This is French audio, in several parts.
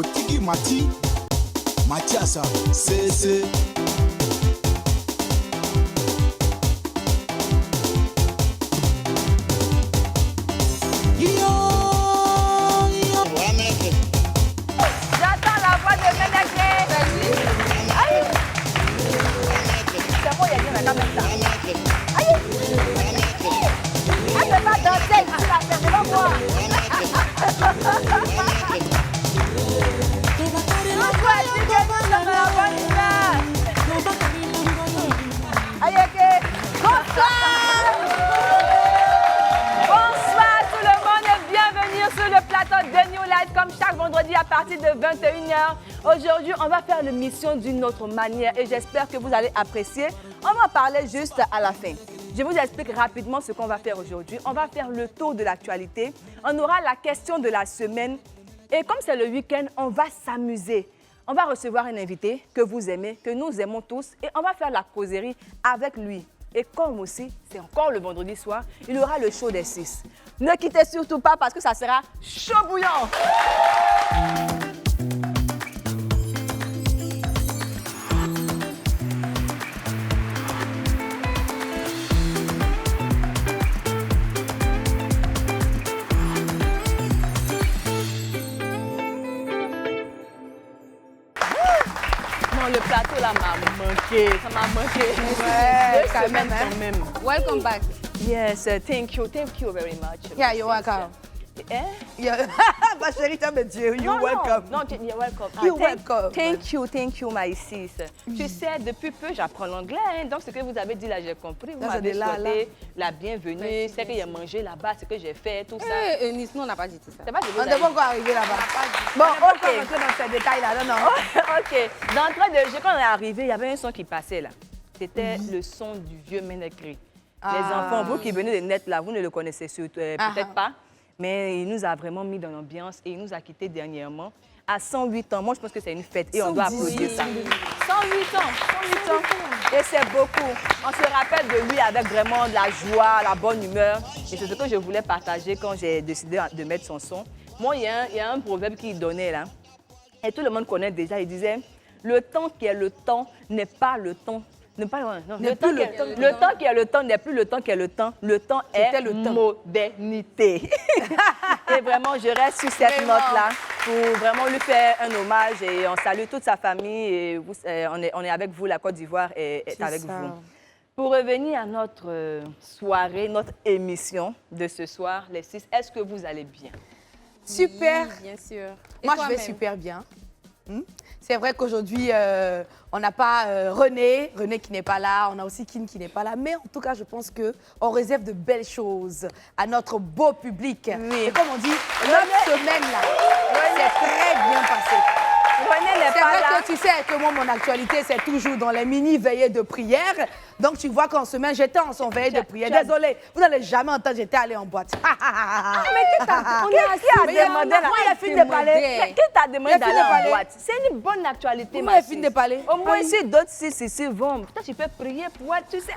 Kotiki Mati, Mathiasa, CC. J'entends la voix de Ménégré. Aïe. C'est bon, il y a bien maintenant même ça. Aïe. Elle ne peut pas danser ici, la ferme, elle va voir. Bonsoir tout le monde et bienvenue sur le plateau de New Life comme chaque vendredi à partir de 21h. Aujourd'hui, on va faire l'émission d'une autre manière et j'espère que vous allez apprécier. On va en parler juste à la fin. Je vous explique rapidement ce qu'on va faire aujourd'hui. On va faire le tour de l'actualité. On aura la question de la semaine. Et comme c'est le week-end, on va s'amuser. On va recevoir un invité que vous aimez, que nous aimons tous. Et on va faire la causerie avec lui. Et comme aussi, c'est encore le vendredi soir, il y aura le show des 6. Ne quittez surtout pas parce que ça sera chaud bouillant. Le plateau là m'a manqué, ça m'a manqué. Ouais, quand même. Welcome back. Yes, thank you very much. Yeah, you're welcome. Eh? Yeah. Ma chérie, t'as me dit, you're welcome. Non, you're welcome. You're welcome. Thank you, my sis. Tu sais, depuis peu, j'apprends l'anglais, hein, donc ce que vous avez dit là, j'ai compris. Vous m'avez souhaité la bienvenue, c'est qu'il y a mangé là-bas, ce que j'ai fait, tout ça. Nice, nous, on n'a pas dit tout ça. On ne peut pas encore arriver là-bas. Bon, OK. OK. On va dans ces détails-là, non. OK. D'entrée de jeu, quand on est arrivé, il y avait un son qui passait là. C'était le son du vieux Ménégré. Les enfants, vous qui venez de net là, vous ne le connaissez peut-être pas. Mais il nous a vraiment mis dans l'ambiance et il nous a quittés dernièrement. À 108 ans, moi je pense que c'est une fête et on doit applaudir ça. 108 ans. Et c'est beaucoup. On se rappelle de lui avec vraiment de la joie, la bonne humeur. Et c'est ce que je voulais partager quand j'ai décidé de mettre son son. Moi, il y a un proverbe qu'il donnait là. Et tout le monde connaît déjà. Il disait, le temps qui est le temps n'est pas le temps. Le temps qui est le temps n'est plus le temps qui est le temps. Le temps est le temps. Modernité. Et vraiment, je reste sur cette note-là pour vraiment lui faire un hommage et on salue toute sa famille. Et vous, on est avec vous, la Côte d'Ivoire est avec vous. Pour revenir à notre soirée, notre émission de ce soir, les 6, est-ce que vous allez bien? Super. Oui, bien sûr. Moi, je vais super bien. C'est vrai qu'aujourd'hui, on n'a pas René qui n'est pas là, on a aussi Kim qui n'est pas là, mais en tout cas, je pense qu'on réserve de belles choses à notre beau public. Oui. Et comme on dit, notre semaine, là, c'est très bien passé. René n'est C'est pas vrai là. que tu sais que moi, mon actualité, c'est toujours dans les mini-veillées de prière. Donc, tu vois qu'en semaine, j'étais en son veillée de prière. Désolée, vous n'allez jamais entendre, j'étais allée en boîte. Ah, mais qui a demandé là? Il a fini de parler. Qui t'a demandé d'aller en boîte? C'est une bonne actualité, Moi, ma il a fini de parler. Au moins, ici, d'autres ici vont. Toi, tu peux prier pour elle, tu sais.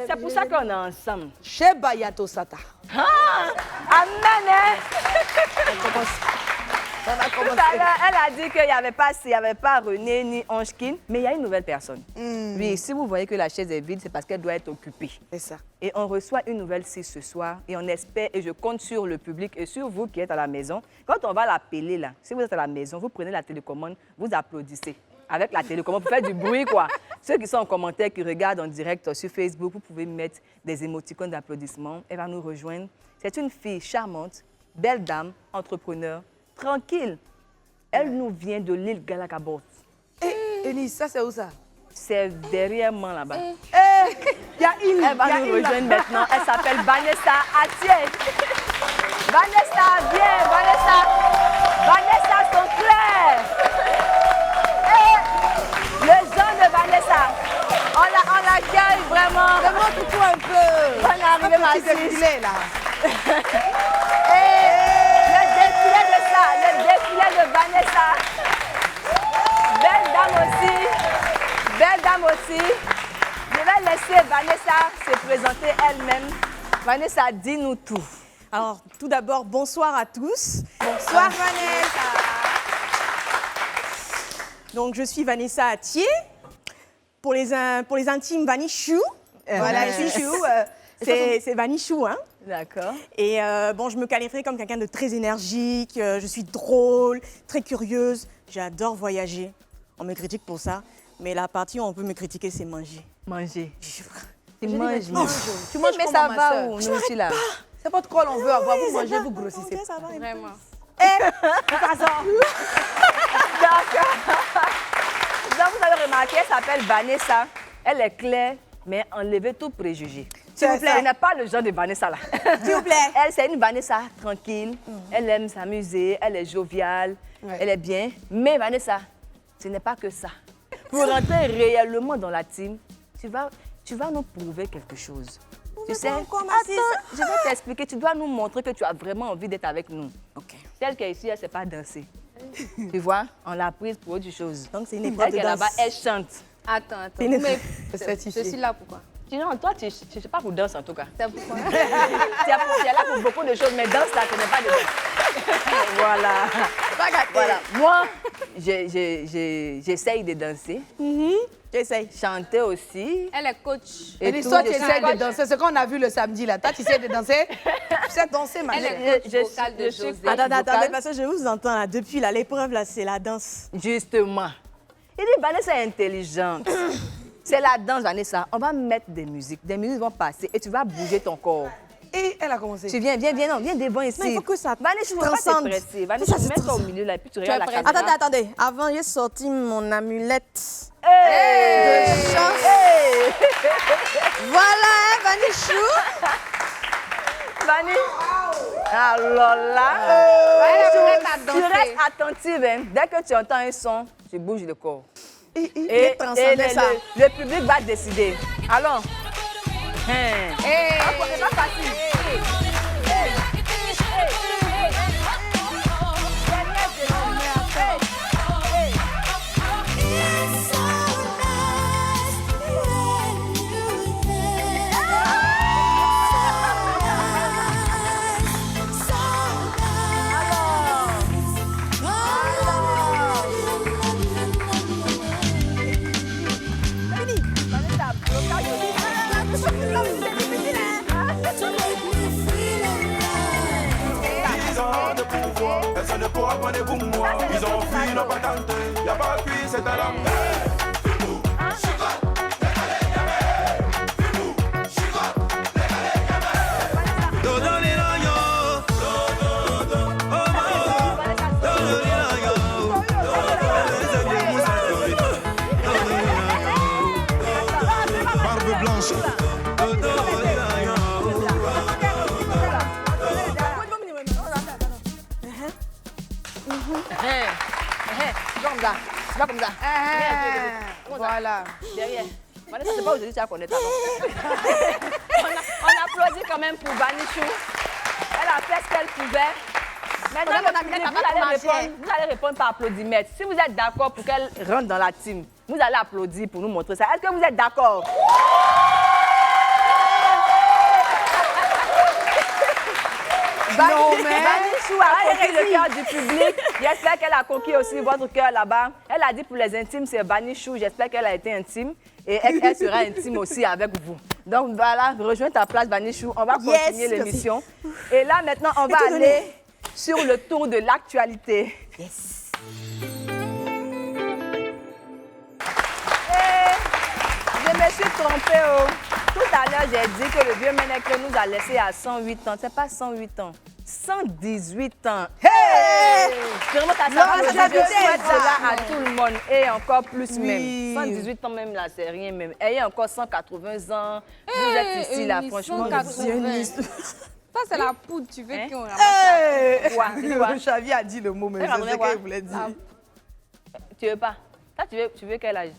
C'est pour ça qu'on est ensemble. Chez Bayato Sata. Amen, hein? On a Tout commencé. à l'heure, elle a dit qu'il n'y avait pas René ni Angekin, mais il y a une nouvelle personne. Oui, si vous voyez que la chaise est vide, c'est parce qu'elle doit être occupée. C'est ça. Et on reçoit une nouvelle 6 ce soir et on espère, et je compte sur le public et sur vous qui êtes à la maison. Quand on va l'appeler là, si vous êtes à la maison, vous prenez la télécommande, vous applaudissez. Avec la télécommande, vous faites du bruit, quoi. Ceux qui sont en commentaire, qui regardent en direct sur Facebook, vous pouvez mettre des émoticônes d'applaudissements. Elle va nous rejoindre. C'est une fille charmante, belle dame, entrepreneur, tranquille. Elle nous vient de l'île Galakabot. Enis, ça c'est où ça? C'est derrière moi là-bas. Il y a une. Elle va nous rejoindre maintenant. Elle s'appelle Vanessa Atier. Vanessa, viens, Vanessa. Vanessa Sinclair. Et le genre de Vanessa. On l'accueille vraiment. Montre-toi un peu. On est arrivé, ma petit défilé, là. Et le défilé de Vanessa. Belle dame aussi. Je vais laisser Vanessa se présenter elle-même. Vanessa, dis-nous tout. Alors, tout d'abord, bonsoir à tous. Bonsoir, Vanessa. Donc, je suis Vanessa Attier. Pour les intimes, Vanichou. Voilà, Chouchou. C'est Vanichou, hein. D'accord. Et bon, je me qualifierais comme quelqu'un de très énergique. Je suis drôle, très curieuse. J'adore voyager. On me critique pour ça. Mais la partie où on peut me critiquer, c'est manger. Manger. Tu manges. manges. Tu manges mais comment, ça ma va sœur? où, nous aussi, là? C'est pas de quoi on veut avoir. Vous mangez, vous grossissez. Ça va, Vraiment. D'accord. Donc, vous avez remarqué, elle s'appelle Vanessa. Elle est claire, mais enlevez tout préjugé. S'il vous plaît. Elle n'est pas le genre de Vanessa, là. S'il vous plaît. Elle, c'est une Vanessa tranquille. Elle aime s'amuser, elle est joviale, elle est bien. Mais Vanessa, ce n'est pas que ça. Pour rentrer réellement dans la team, tu vas nous prouver quelque chose. Tu sais, je vais t'expliquer. Tu dois nous montrer que tu as vraiment envie d'être avec nous. OK. Telle qu'elle est ici, elle ne sait pas danser. Tu vois, on l'a prise pour autre chose. Donc, c'est une épreuve de Elle danse. là-bas, elle chante. Attends. C'est une- Mais certifié. je suis là pourquoi? Sinon, toi, tu ne sais pas pour danser en tout cas. C'est pourquoi? Tu es là pour beaucoup de choses, mais danse là, ce n'est pas de danse. Voilà. Moi, j'essaye de danser. J'essaye. Chanter aussi. Elle est coach. Et Et toi, tout, tu je essaies sais- de danser. Ce qu'on a vu le samedi, là. Toi, tu essaies de danser. Tu sais danser, ma Elle chérie. est coach Je- vocale de je suis- José. Attendez, vocale. parce que je vous entends là. Depuis là, l'épreuve là, c'est la danse. Justement. Il dit, Vanessa est intelligente. C'est la danse, Vanessa. On va mettre des musiques vont passer et tu vas bouger ton corps. Et elle a commencé. Tu viens devant ici. Non, il faut que ça Vanessa, tu ne vas pas te transcende. presser. Vanessa, Ça, c'est mets-toi au transcende. milieu là et puis tu regardes la prête? caméra. Attendez. Avant, j'ai sorti mon amulette. Hey! De chance. Hey! Voilà, hein, Vanichou. Vanny, alors là, Elle est prête à tu danser. restes attentive. Hein. Dès que tu entends un son, tu bouges le corps. Et transcender ça. Le public va décider. Allons. Hein. Hey. C'est pas facile. Ils ont de pouvoir, personne ne pourra prendre pour moi. Ils ont fui, n'ont pas tenté, y'a pas de pluie, c'est à la Barbe blanche. Tu vas comme ça. Tu vas comme ça. Voilà. Derrière. Vanessa, c'est pas aujourd'hui que tu vas connaître on applaudit quand même pour Vanichou. Elle a fait ce qu'elle pouvait. Maintenant, le public, vous allez répondre par applaudimètre. Si vous êtes d'accord pour qu'elle rentre dans la team, vous allez applaudir pour nous montrer ça. Est-ce que vous êtes d'accord? Vanichou a conquis le cœur du public. J'espère qu'elle a conquis aussi votre cœur là-bas. Elle a dit pour les intimes, c'est Vanichou. J'espère qu'elle a été intime. Et elle sera intime aussi avec vous. Donc voilà, rejoins ta place, Vanichou. On va continuer l'émission. Et là, maintenant, on va aller sur le tour de l'actualité. Yes. Je me suis trompée. Oh. Tout à l'heure, j'ai dit que le vieux Ménèque nous a laissé à 108 ans. C'est pas 108 ans. 118 ans. Hey! Vraiment, ça je souhaite cela à tout le monde. Et encore plus même. 118 ans même, là, c'est rien même. Ayez encore 180 ans. Vous êtes ici, là, franchement. 180. Ça, c'est la poudre, tu veux Hein? qu'on ramasse Quoi? C'est quoi? Xavier a dit le mot, mais Elle c'est ramenait ce quoi? qu'il voulait dire. Tu veux pas? Toi, tu veux quel âge?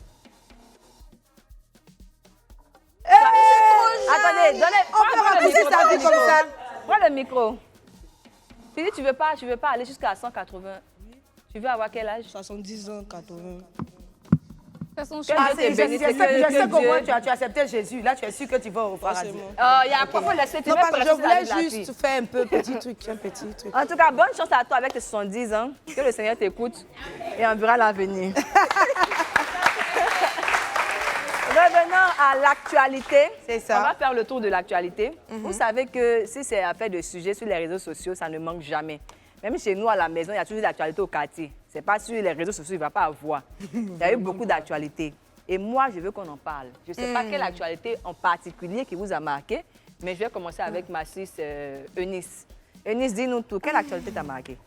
Attendez, donnez. On peut raconter sa vie comme ça. Prends le micro. Tu dis, tu veux pas aller jusqu'à 180. Tu veux avoir quel âge? 70 ans, 80. C'est son Que choix. Dieu te bénisse, Je sais que comment Dieu- tu as accepté Jésus. Là, tu es sûr que tu vas au paradis. Il y a quoi? Faut laisser. Tu Non, veux parce que je presser la vie de la voulais fille. juste faire un peu petit truc, un petit truc. En tout cas, bonne chance à toi avec tes 70 ans. Que le Seigneur t'écoute et on verra l'avenir. revenant à l'actualité, C'est ça. on va faire le tour de l'actualité. Vous savez que si c'est affaire de sujets sur les réseaux sociaux, ça ne manque jamais. Même chez nous, à la maison, il y a toujours des actualités au quartier. C'est pas sur les réseaux sociaux, il ne va pas avoir. Il y a eu beaucoup d'actualités. Et moi, je veux qu'on en parle. Je ne sais pas quelle actualité en particulier qui vous a marqué, mais je vais commencer avec ma sis Eunice. Eunice, dis-nous tout. Quelle actualité t'a marqué?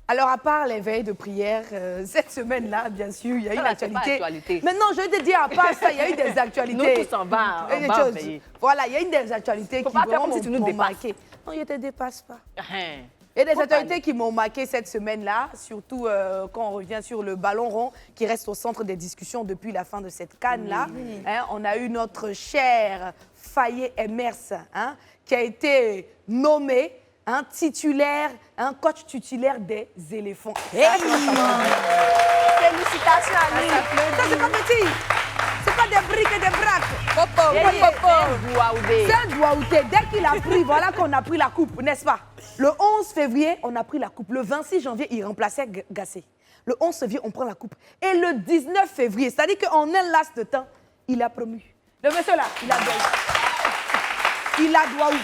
Alors, à part les veilles de prière, cette semaine-là, bien sûr, il y a eu Ça, une là, c'est pas actualité. actualité. Mais non, je vais te dire, à part ça, il y a eu des actualités. Nous tous en bas, Il y a on des va choses. veiller. Voilà, il y a eu des actualités Faut qui pas faire vraiment comme si tu nous m'ont dépasses. marqué. Non, je ne te dépasse pas. Hein. Il y a des Faut actualités parler. qui m'ont marqué cette semaine-là, surtout quand on revient sur le ballon rond qui reste au centre des discussions depuis la fin de cette CAN-là. Hein, on a eu notre cher Fayet Emers hein, qui a été nommé titulaire, coach titulaire des éléphants. Félicitations à lui. Ça, c'est pas petit. C'est pas des briques et des braques. Popo, Yeah, yeah. C'est un Douaouté. Dès qu'il a pris, voilà qu'on a pris la coupe, n'est-ce pas? Le 11 février, on a pris la coupe. Le 26 janvier, il remplaçait Gassé. Le 11 février, on prend la coupe. Et le 19 février, c'est-à-dire qu'en un laps de temps, il a promu. Le monsieur là, il a gagné. Il a Douaou.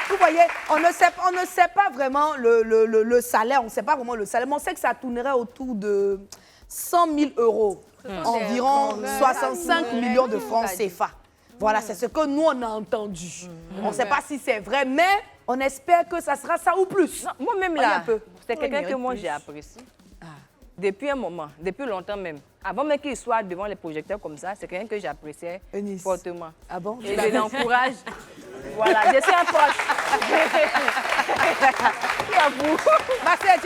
Vous voyez, on ne sait pas vraiment le salaire, on ne sait pas vraiment le salaire, mais on sait que ça tournerait autour de 100 000 euros, environ 65 millions de francs CFA. Voilà, c'est ce que nous, on a entendu. On ne sait pas si c'est vrai, mais on espère que ça sera ça ou plus. Non, moi-même Voyez là, un peu. c'est quelqu'un il que moi mérite j'ai apprécié. Depuis un moment, depuis longtemps même. Avant même qu'il soit devant les projecteurs comme ça, c'est quelqu'un que j'appréciais Eunice. fortement. Ah bon? Et je l'encourage. Voilà, je suis un pote. Qui est fou? Marcel,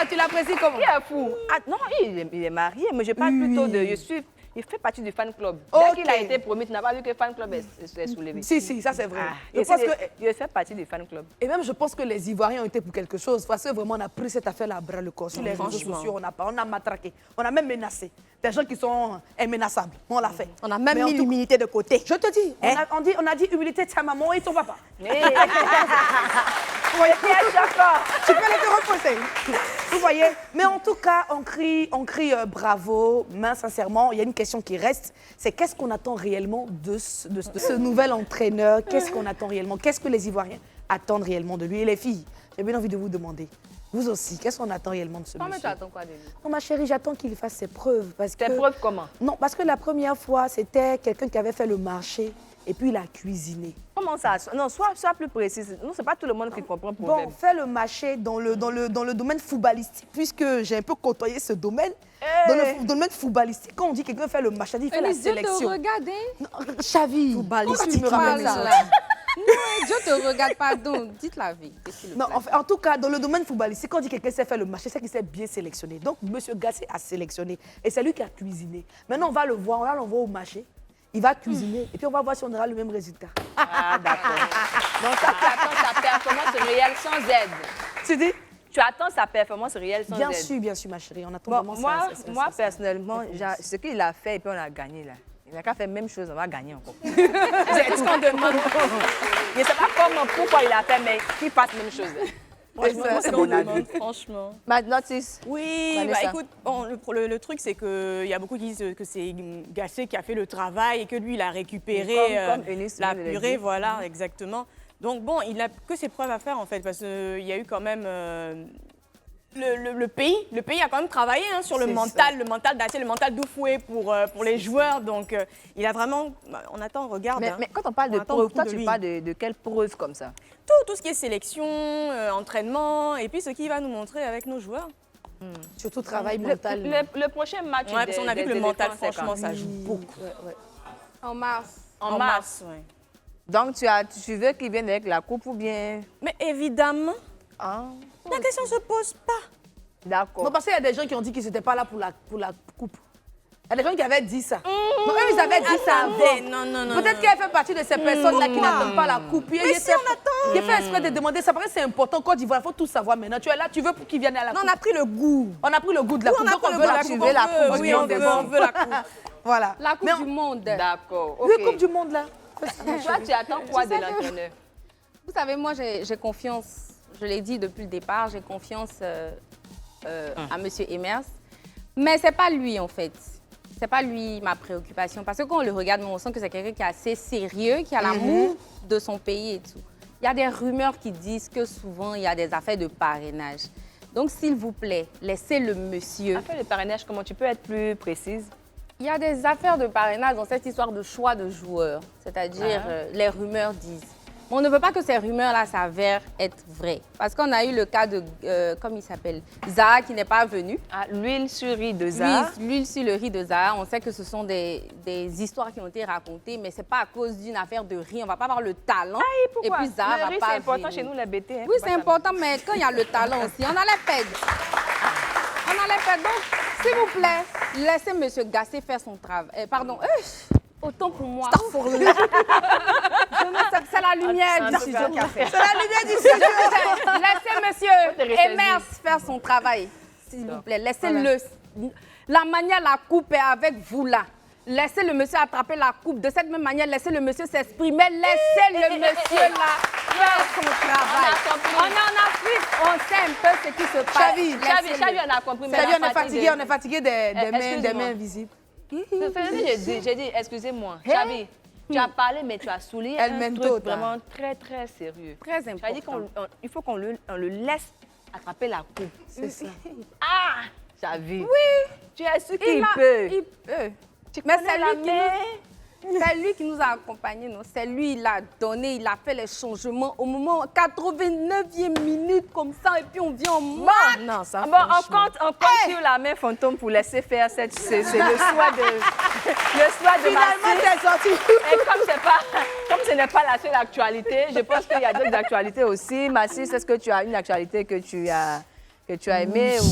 tu l'apprécies comment? Qui est fou? Ah, non, il est marié, mais je parle plutôt de... Il fait partie du fan club. Ok. Dès qu'il a été promis, tu n'as pas vu que le fan club est soulevé. Si, ça c'est vrai. Ah, Je pense que il fait partie du fan club. Et même, je pense que les Ivoiriens ont été pour quelque chose. Parce que vraiment, on a pris cette affaire-là à bras le corps. Sur les réseaux sociaux, on a matraqué. On a même menacé. Des gens qui sont immenaçables. On l'a fait. On a même Mais en mis tout- l'humilité de côté. Je te dis, on a dit humilité de sa maman et de ton papa. Mais, Vous voyez, tu peux les reposer. Vous voyez. Mais en tout cas, on crie bravo. Mais sincèrement, il y a une question qui reste. C'est qu'est-ce qu'on attend réellement de ce nouvel entraîneur? Qu'est-ce qu'on attend réellement? Qu'est-ce que les Ivoiriens attendent réellement de lui? Et les filles, j'ai bien envie de vous demander. Vous aussi, qu'est-ce qu'on attend réellement de ce toi, mais tu monsieur? attends quoi de lui? Non, ma chérie, j'attends qu'il fasse ses preuves. Parce Tes que... preuves comment? Non, parce que la première fois, c'était quelqu'un qui avait fait le marché et puis il a cuisiné. Comment ça? Non, sois plus précise. Non, c'est pas tout le monde qui comprend le Bon, proverbe. fait le marché dans le domaine footballistique, puisque j'ai un peu côtoyé ce domaine. Dans le domaine footballistique, quand on dit quelqu'un fait le marché, il fait la Eunice, Dieu te sélection. regarde, hein? Non, Chavi, pourquoi tu me rappelles ça? Non, Dieu te regarde, pardon. Dites la vérité, s'il vous Non, plaît. en tout cas, dans le domaine footballistique, quand on dit quelqu'un sait faire le marché, c'est qu'il s'est bien sélectionné. Donc, M. Gassé a sélectionné. Et c'est lui qui a cuisiné. Maintenant, on va le voir, on va l'envoyer au marché. Il va cuisiner. Et puis, on va voir si on aura le même résultat. Ah, d'accord. Donc, ça, tu attends sa performance réelle sans aide. Tu dis? Tu attends sa performance réelle sans Bien aide. sûr, ma chérie. On attend Bon, vraiment moi, ça. moi personnellement, ce qu'il a fait et puis on a gagné là. Il n'a qu'à faire la même chose, on va gagner encore. C'est ce qu'on demande. Je ne sais pas comment, pourquoi il a fait, mais qu'il fasse la même chose. Franchement, C'est c'est ce qu'on mon avis. demande, franchement. Ma notice. Oui, bah Vanessa. écoute, bon, le truc, c'est qu'il y a beaucoup qui disent que c'est Gassé qui a fait le travail et que lui, il a récupéré Comme Eunice la vient de le purée, dire. voilà, exactement. Donc bon, il n'a que ses preuves à faire, en fait, parce qu'il y a eu quand même... Le pays a quand même travaillé sur le C'est mental d'Assé, le mental d'Oufoué pour les joueurs. Donc, il a vraiment... On attend, regarde. Mais quand on parle de On attend preuves, beaucoup toi, de tu lui. parles de quelles preuves comme ça? Tout ce qui est sélection, entraînement, et puis ce qu'il va nous montrer avec nos joueurs. Surtout travail Le, mental. le prochain match Ouais, parce qu'on a vu des que le mental, éléphants, c'est franchement, quand? ça joue beaucoup. En mars. En mars. ouais. Donc, tu veux qu'il vienne avec la coupe ou bien... Mais évidemment, Ah, la question ne se pose pas. d'accord. Non, parce qu'il y a des gens qui ont dit qu'ils n'étaient pas là pour la coupe. Il y a des gens qui avaient dit ça. Donc, eux, ils avaient dit ça avant. Non. Peut-être qu'elle fait partie de ces personnes-là qui n'attendent pas la coupe. Mais si on attend. Il fait exprès de demander ça. Parce que c'est important. Côte d'Ivoire, il faut tout savoir maintenant. Tu es là, tu veux pour qu'ils viennent à la Non, coupe. on a pris le goût. On a pris le goût de la coupe. On a Donc, pris on le veut goût de la la coupe. coupe. veut la coupe. Oui, on veut la coupe. Voilà. La Coupe Mais du Monde. D'accord, ok. Oui, Coupe du Monde, là. Toi, tu attends quoi de l'entraîneur? Vous savez, moi, j'ai confiance. Je l'ai dit depuis le départ, j'ai confiance à M. Emers. Mais c'est pas lui, en fait. c'est pas lui ma préoccupation. Parce que quand on le regarde, on sent que c'est quelqu'un qui est assez sérieux, qui a l'amour de son pays et tout. Il y a des rumeurs qui disent que souvent, il y a des affaires de parrainage. Donc, s'il vous plaît, laissez le monsieur. Affaire de parrainage, comment tu peux être plus précise? Il y a des affaires de parrainage dans cette histoire de choix de joueurs. C'est-à-dire, les rumeurs disent. Mais on ne veut pas que ces rumeurs-là s'avèrent être vraies. Parce qu'on a eu le cas de, comment il s'appelle, Zaha qui n'est pas venu. Ah, l'huile sur riz de Zaha. L'huile sur le riz de Zaha. On sait que ce sont des histoires qui ont été racontées, mais ce n'est pas à cause d'une affaire de riz. On ne va pas avoir le talent. Pourquoi? Et puis Zaha Le va riz, pas c'est important venir. chez nous, la BT. Hein, Oui, c'est important, mais quand il y a le talent aussi, on allait perdre. On allait perdre. Donc, s'il vous plaît, laissez M. Gassé faire son travail. Pardon, autant pour moi. C'est la lumière du studio qui a fait. C'est la lumière du studio. Laissez M. Emers faire son travail, s'il vous plaît. Laissez-le. La manière la coupe est avec vous là. Laissez le monsieur attraper la coupe. De cette même manière, laissez le monsieur s'exprimer. Laissez le monsieur là faire son travail. On est en Afrique, on sait un peu ce qui se passe. Chavi, on a compris. Mais Chavi, on est fatigué des mains invisibles. J'ai dit, excusez-moi. Chavi, tu as parlé, mais tu as souligné un truc vraiment très, très sérieux. Très important. Tu as dit qu'il faut qu'on le laisse attraper la coupe. C'est ça. Ah, Chavi. Oui. Tu es sûr qu'il peut. Il peut. Tu Mais connais la main. c'est lui qui nous a accompagnés, non? C'est lui, il a donné, il a fait les changements au moment 89e minute comme ça, et puis on vient en marque. Non, ça, Bon, on compte sur la main fantôme pour laisser faire c'est le choix de Finalement, Massy. t'es sorti. Et comme ce n'est pas la seule actualité, je pense qu'il y a d'autres actualités aussi. Massy, est-ce que tu as une actualité que tu as aimée ou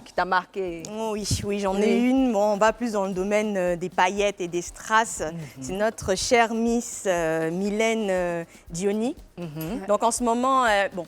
qui t'a marqué? Oui, j'en ai une. Bon, on va plus dans le domaine des paillettes et des strass. C'est notre chère Miss Mylène Diony. Donc en ce moment, bon,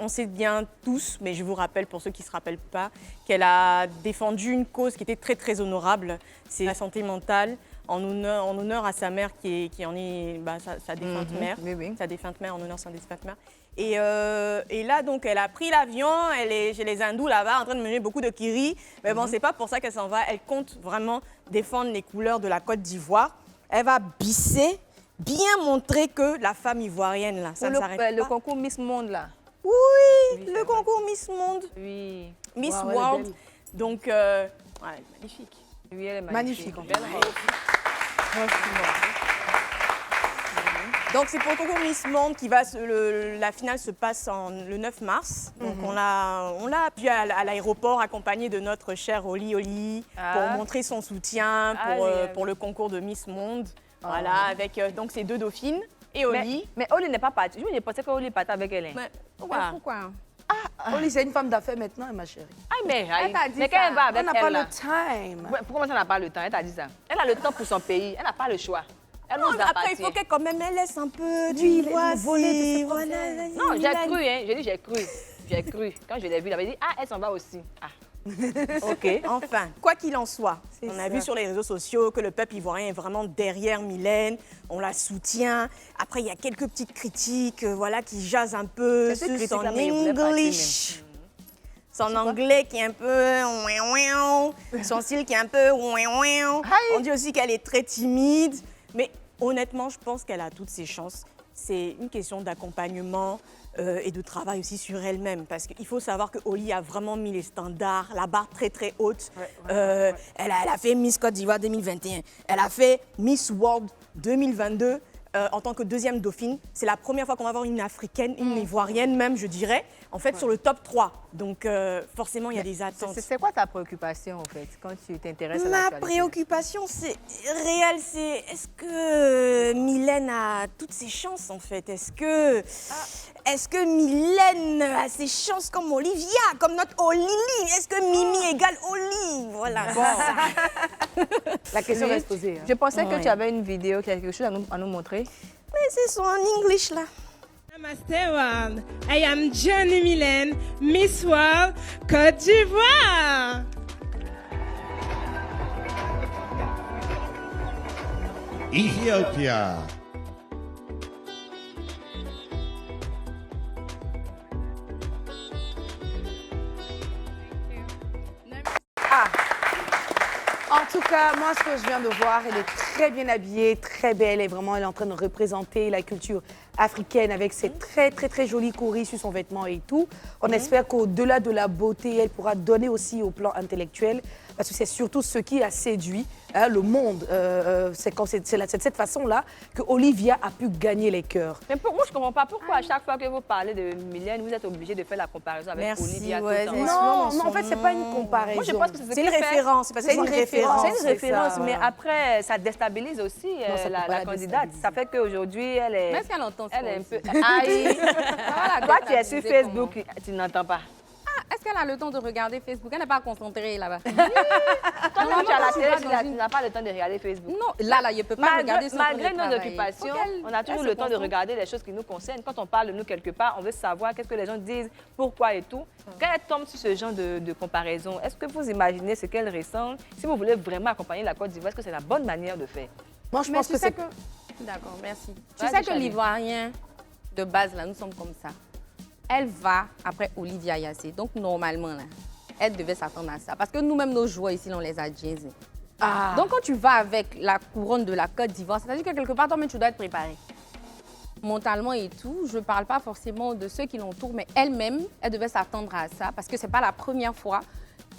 on sait bien tous, mais je vous rappelle pour ceux qui ne se rappellent pas, qu'elle a défendu une cause qui était très très honorable. C'est la santé mentale. En honneur à sa mère qui en est sa défunte mère. Oui. Sa défunte mère, en honneur à sa défunte mère. Et là, donc, elle a pris l'avion, elle est chez les hindous là-bas en train de mener beaucoup de kiri. Mais bon, c'est pas pour ça qu'elle s'en va. Elle compte vraiment défendre les couleurs de la Côte d'Ivoire. Elle va bisser, bien montrer que la femme ivoirienne, là, ça ne s'arrête pas. Le concours Miss Monde, là. Oui, le concours Miss Monde. Oui. Miss Wow, elle est World. belle. Donc, ouais, elle est magnifique. Oui, elle est Magnifique. Belle robe. Donc c'est pour le concours Miss Monde qui va la finale se passe le 9 mars. Donc on l'a vu à l'aéroport accompagné de notre chère Oli pour montrer son soutien pour le concours de Miss Monde. Voilà, avec donc ces deux dauphines et Oli. Mais Oli n'est pas partie. Je pensais qu'Oli partait avec elle. Mais, Pourquoi? Oli, c'est une femme d'affaires maintenant, ma chérie. Ah, mais Elle t'a dit mais quand ça. elle va avec On n'a elle, pas là, le time. pourquoi ça n'a pas le temps? Elle t'a dit ça. Elle a le temps pour son pays. Elle n'a pas le choix. Elle nous après, appartient. il faut qu'elle quand même elle laisse un peu Oui, tu vois, voler de voilà. Non, j'ai cru, hein. J'ai dit j'ai cru. J'ai cru. Quand je l'ai vue, j'avais dit, ah, elle s'en va aussi. Ah. OK. Enfin, quoi qu'il en soit, on a ça. vu sur les réseaux sociaux que le peuple ivoirien est vraiment derrière Mylène, on la soutient. Après, il y a quelques petites critiques voilà, qui jasent un peu Ces sur son critiques-là, mais il voulait partir English. Son anglais qui est un peu... Son style qui est un peu... On dit aussi qu'elle est très timide. Mais honnêtement, je pense qu'elle a toutes ses chances. C'est une question d'accompagnement et de travail aussi sur elle-même. Parce qu'il faut savoir que Oli a vraiment mis les standards, la barre très très haute. Elle a fait Miss Côte d'Ivoire 2021. Elle a fait Miss World 2022 en tant que deuxième dauphine. C'est la première fois qu'on va avoir une africaine, une ivoirienne même, je dirais, en fait sur le top 3. Donc forcément, il y a des attentes. C'est quoi ta préoccupation, en fait, quand tu t'intéresses à Ma l'actualité? préoccupation, c'est réel, c'est est-ce que Mylène a toutes ses chances en fait? Est-ce que Mylène a ses chances comme Olivia, comme notre Olili? Est-ce que Mimi égale Oli? Voilà. La question reste posée. Hein. Je pensais que Ouais. tu avais une vidéo, quelque chose à nous montrer. Mais c'est son English là. Namaste World. I am Johnny Mylène, Miss World, Côte d'Ivoire. Ethiopia. En tout cas, moi, ce que je viens de voir, elle est très bien habillée, très belle. Et vraiment, elle est en train de représenter la culture africaine avec ses très, très, très jolis couris sur son vêtement et tout. On espère qu'au-delà de la beauté, elle pourra donner aussi au plan intellectuel, parce que c'est surtout ce qui a séduit le monde. C'est de cette façon-là que Olivia a pu gagner les cœurs. Mais moi, je ne comprends pas pourquoi à chaque fois que vous parlez de Mylène, vous êtes obligé de faire la comparaison avec Olivia tout le temps. Non, en fait, c'est pas une comparaison. Moi, je pense que C'est une référence. C'est une référence, ça. mais après, ça déstabilise aussi ça peut pas la la candidate. Ça fait qu'aujourd'hui, elle est... Mais est-ce qu'elle entend ça Elle est un aussi? peu... Aïe! Toi, tu es sur Facebook, tu n'entends pas. Est-ce qu'elle a le temps de regarder Facebook? Elle n'est pas concentrée là-bas. Toi-même, tu as la télé, tu n'as pas le temps de regarder Facebook. Non, là, je ne peux pas regarder son Malgré temps de nos travail. occupations, Faut qu'elle- on a toujours elle le se temps de concentre. regarder les choses qui nous concernent. Quand on parle de nous quelque part, on veut savoir qu'est-ce que les gens disent, pourquoi et tout. Quand elle tombe sur ce genre de comparaison, est-ce que vous imaginez ce qu'elle ressent? Si vous voulez vraiment accompagner la Côte d'Ivoire, est-ce que c'est la bonne manière de faire? Moi, je Mais pense tu que sais c'est... que... D'accord, merci. Tu Vas-y, sais que Charlie. l'Ivoirien, de base, là, nous sommes comme ça. Elle va après Olivia Yassé. Donc, normalement, là, elle devait s'attendre à ça. Parce que nous-mêmes, nos joueurs ici, on les a jazzés. Ah. Donc, quand tu vas avec la couronne de la Côte d'Ivoire, c'est-à-dire que quelque part, toi-même, tu dois être préparé. Mentalement et tout, je ne parle pas forcément de ceux qui l'entourent, mais elle-même, elle devait s'attendre à ça parce que ce n'est pas la première fois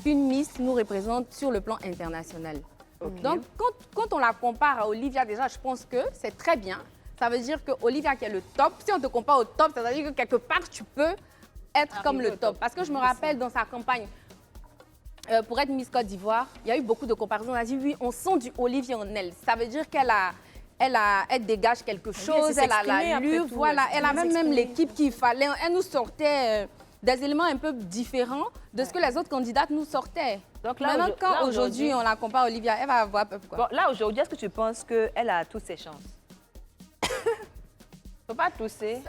qu'une Miss nous représente sur le plan international. Donc, quand on la compare à Olivia, déjà, je pense que c'est très bien. Ça veut dire que Olivia qui est le top, si on te compare au top, ça veut dire que quelque part, tu peux être comme le top. Parce que je me rappelle dans sa campagne, pour être Miss Côte d'Ivoire, il y a eu beaucoup de comparaisons. On a dit, oui, on sent du Olivia en elle. Ça veut dire elle dégage quelque chose, elle a l'allure, voilà. Elle a même l'équipe qu'il fallait. Elle nous sortait des éléments un peu différents de ce que les autres candidates nous sortaient. Donc là, maintenant, quand aujourd'hui on la compare à Olivia, elle va avoir un peu pourquoi. Bon, là, aujourd'hui, est-ce que tu penses qu'elle a toutes ses chances? Faut pas tousser.